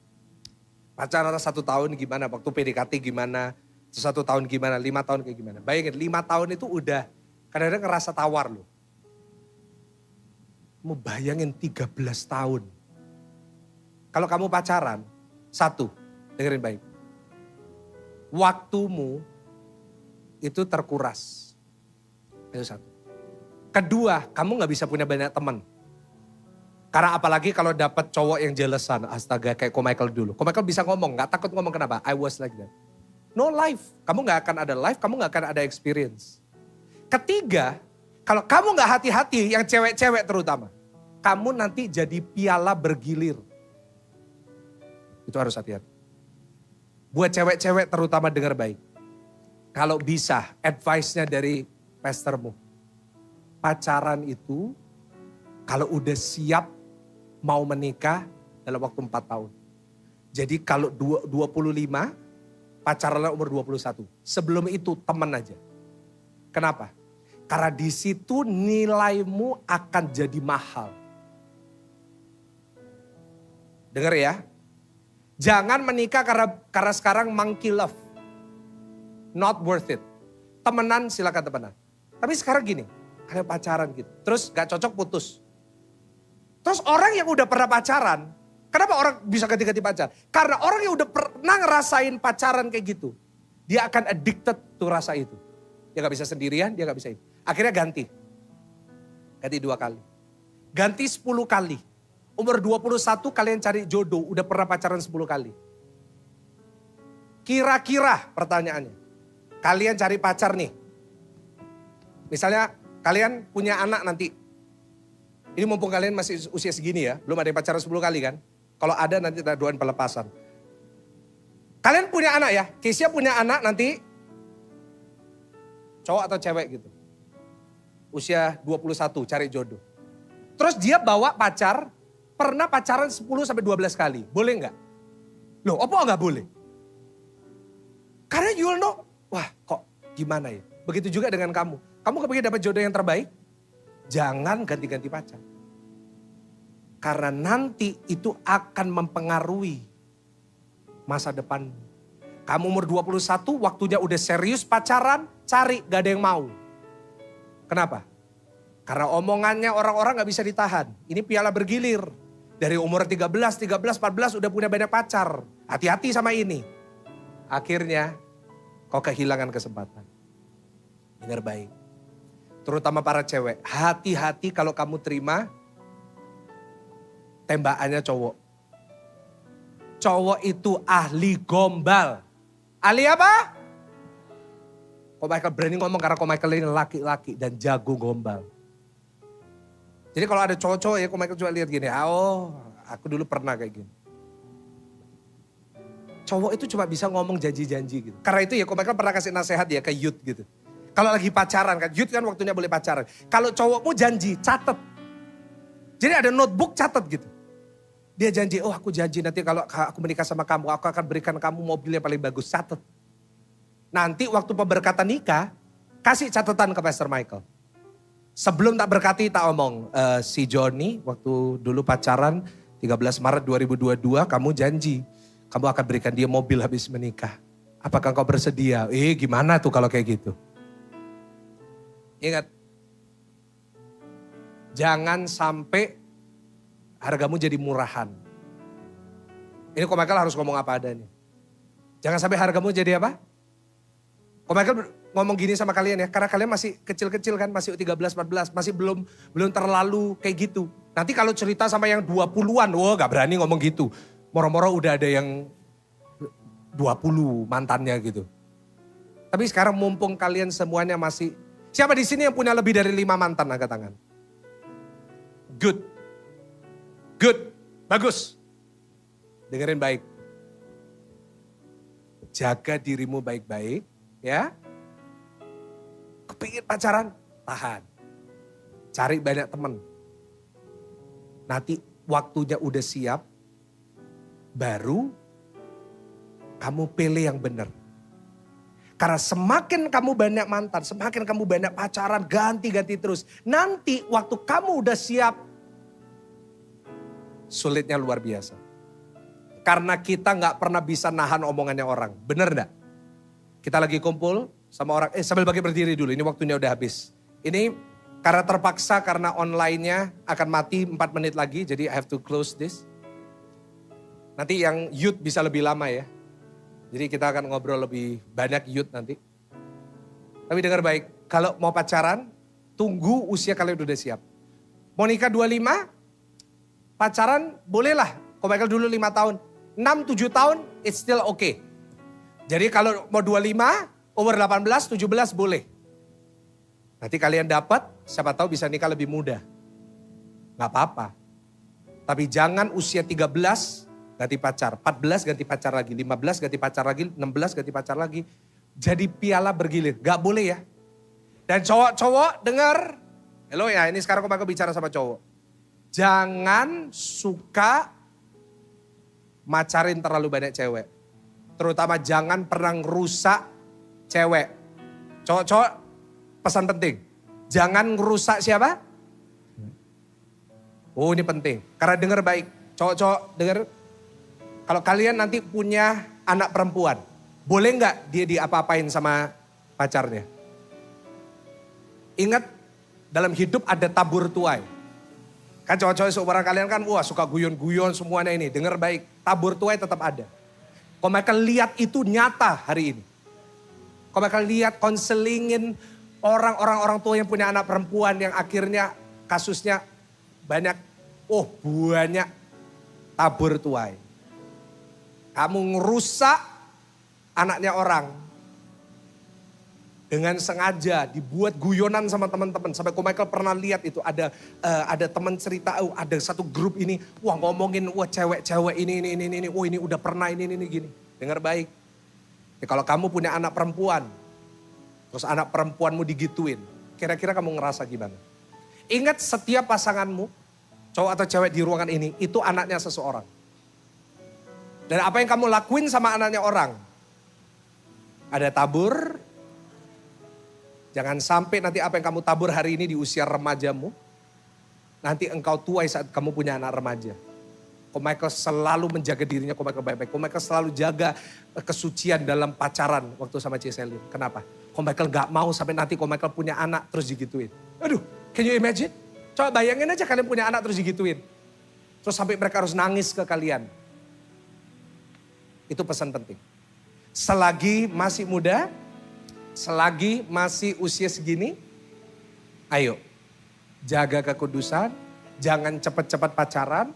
Pacaran 1 tahun gimana, waktu PDKT gimana, 1 tahun gimana, 5 tahun kayak gimana. Bayangin 5 tahun itu udah kadang-kadang ngerasa tawar loh. Mau bayangin 13 tahun. Kalau kamu pacaran, 1, dengerin baik. Waktumu itu terkuras. Itu 1. Kedua, kamu gak bisa punya banyak teman. Karena apalagi kalau dapat cowok yang jealousan, astaga kayak Ko Michael dulu. Ko Michael bisa ngomong, gak takut ngomong kenapa? I was like that. No life, kamu gak akan ada life, kamu gak akan ada experience. Ketiga, kalau kamu gak hati-hati, yang cewek-cewek terutama. Kamu nanti jadi piala bergilir. Itu harus hati-hati. Buat cewek-cewek terutama dengar baik. Kalau bisa, advice-nya dari pastormu. Pacaran itu, kalau udah siap mau menikah dalam waktu 4 tahun. Jadi kalau 25, pacaranlah umur 21. Sebelum itu teman aja. Kenapa? Karena di situ nilaimu akan jadi mahal. Dengar ya. Jangan menikah karena sekarang monkey love. Not worth it. Temenan silakan temenan. Tapi sekarang gini, kalian pacaran gitu. Terus gak cocok putus. Terus orang yang udah pernah pacaran, kenapa orang bisa ganti-ganti pacar? Karena orang yang udah pernah ngerasain pacaran kayak gitu. Dia akan addicted tuh rasa itu. Dia gak bisa sendirian, dia gak bisa itu. Akhirnya ganti. Ganti 2 kali. Ganti 10 kali. Umur 21 kalian cari jodoh, udah pernah pacaran 10 kali. Kira-kira pertanyaannya, kalian cari pacar nih. Misalnya kalian punya anak nanti. Ini mumpung kalian masih usia segini ya, belum ada yang pacaran 10 kali kan. Kalau ada nanti kita doain pelepasan. Kalian punya anak ya, Kesia punya anak nanti. Cowok atau cewek gitu. Usia 21 cari jodoh. Terus dia bawa pacar, pernah pacaran 10-12 kali. Boleh nggak? Loh, apa nggak boleh? Karena you will know, wah kok gimana ya? Begitu juga dengan kamu. Kamu kepingin dapat jodoh yang terbaik? Jangan ganti-ganti pacar. Karena nanti itu akan mempengaruhi masa depan. Kamu umur 21, waktunya udah serius pacaran, cari, gak ada yang mau. Kenapa? Karena omongannya orang-orang gak bisa ditahan. Ini piala bergilir. Dari umur 13, 14 udah punya banyak pacar. Hati-hati sama ini. Akhirnya kau kehilangan kesempatan. Dengar baik. Terutama para cewek. Hati-hati kalau kamu terima tembakannya cowok. Cowok itu ahli gombal. Ahli apa? Ko Michael berani ngomong karena Ko Michael ini laki-laki dan jago gombal. Jadi kalau ada cowok-cowok ya Ko Michael cuma lihat gini. Oh aku dulu pernah kayak gini. Cowok itu cuma bisa ngomong janji-janji gitu. Karena itu ya Ko Michael pernah kasih nasihat ya ke youth gitu. Kalau lagi pacaran kan, youth kan waktunya boleh pacaran. Kalau cowokmu janji, catat. Jadi ada notebook catat gitu. Dia janji, oh aku janji nanti kalau aku menikah sama kamu, aku akan berikan kamu mobil yang paling bagus, catat. Nanti waktu pemberkatan nikah, kasih catatan ke Pastor Michael. Sebelum tak berkati, tak omong, si Johnny waktu dulu pacaran 13 Maret 2022, kamu janji, kamu akan berikan dia mobil habis menikah. Apakah kau bersedia? Gimana tuh kalau kayak gitu? Ingat, jangan sampai hargamu jadi murahan. Ini Ko Michael harus ngomong apa adanya. Jangan sampai hargamu jadi apa? Ko Michael ngomong gini sama kalian ya, karena kalian masih kecil-kecil kan, masih 13, 14, masih belum terlalu kayak gitu. Nanti kalau cerita sama yang 20-an, wah gak berani ngomong gitu. Moro-moro udah ada yang 20 mantannya gitu. Tapi sekarang mumpung kalian semuanya masih, siapa di sini yang punya lebih dari 5 mantan? Angkat tangan. Good. Bagus. Dengerin baik. Jaga dirimu baik-baik ya. Kepingin pacaran? Tahan. Cari banyak teman. Nanti waktunya udah siap. Baru kamu pilih yang benar. Karena semakin kamu banyak mantan, semakin kamu banyak pacaran, ganti-ganti terus. Nanti waktu kamu udah siap, sulitnya luar biasa. Karena kita gak pernah bisa nahan omongannya orang. Bener gak? Kita lagi kumpul sama orang, sambil bagi berdiri dulu, ini waktunya udah habis. Ini karena terpaksa, karena online-nya akan mati 4 menit lagi, jadi I have to close this. Nanti yang youth bisa lebih lama ya. Jadi kita akan ngobrol lebih banyak youth nanti. Tapi dengar baik, kalau mau pacaran, tunggu usia kalian udah siap. Mau nikah 25, pacaran bolehlah. Kalau Michael dulu 5 tahun, 6-7 tahun, it's still okay. Jadi kalau mau 25, umur 18, 17 boleh. Nanti kalian dapat, siapa tahu bisa nikah lebih muda. Gak apa-apa. Tapi jangan usia 13, ganti pacar, 14 ganti pacar lagi, 15 ganti pacar lagi, 16 ganti pacar lagi. Jadi piala bergilir, gak boleh ya. Dan cowok-cowok dengar, hello ya, ini sekarang aku bicara sama cowok. Jangan suka macarin terlalu banyak cewek. Terutama jangan pernah ngerusak cewek. Cowok-cowok pesan penting, jangan ngerusak siapa? Oh ini penting, karena dengar baik, cowok-cowok dengar. Kalau kalian nanti punya anak perempuan, boleh nggak dia diapa-apain sama pacarnya? Ingat, dalam hidup ada tabur tuai. Kan cowok-cowok seumuran kalian kan, wah suka guyon-guyon semuanya ini. Dengar baik, tabur tuai tetap ada. Kalau mereka lihat itu nyata hari ini. Kalau mereka lihat konselingin orang tua yang punya anak perempuan yang akhirnya kasusnya banyak, banyak tabur tuai. Kamu ngerusak anaknya orang. Dengan sengaja dibuat guyonan sama teman-teman. Sampai Michael pernah lihat itu ada teman cerita, ada satu grup ini. Wah ngomongin, cewek-cewek ini, ini udah pernah ini gini. Dengar baik. Kalau kamu punya anak perempuan, terus anak perempuanmu digituin. Kira-kira kamu ngerasa gimana? Ingat setiap pasanganmu, cowok atau cewek di ruangan ini, itu anaknya seseorang. Dan apa yang kamu lakuin sama anaknya orang, ada tabur. Jangan sampai nanti apa yang kamu tabur hari ini di usia remajamu, nanti engkau tuai saat kamu punya anak remaja. Ko Michael selalu menjaga dirinya, Ko Michael baik-baik. Ko Michael selalu jaga kesucian dalam pacaran waktu sama Ciselin. Kenapa? Ko Michael gak mau sampai nanti Ko Michael punya anak terus digituin. Aduh, can you imagine? Coba bayangin aja kalian punya anak terus digituin. Terus sampai mereka harus nangis ke kalian. Itu pesan penting. Selagi masih muda, selagi masih usia segini, ayo jaga kekudusan, jangan cepat-cepat pacaran,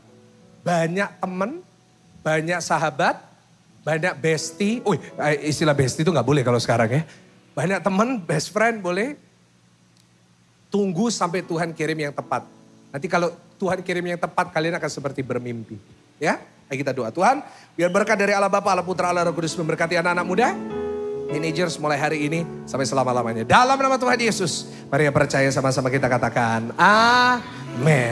banyak teman, banyak sahabat, banyak bestie. Istilah bestie itu gak boleh kalau sekarang ya. Banyak teman, best friend boleh. Tunggu sampai Tuhan kirim yang tepat. Nanti kalau Tuhan kirim yang tepat, kalian akan seperti bermimpi. Ya? Ayo kita doa. Tuhan, biar berkat dari Allah Bapa, Allah Putra, Allah Roh Kudus memberkati anak-anak muda, teenagers mulai hari ini sampai selama-lamanya. Dalam nama Tuhan Yesus, mari percaya sama-sama kita katakan amin.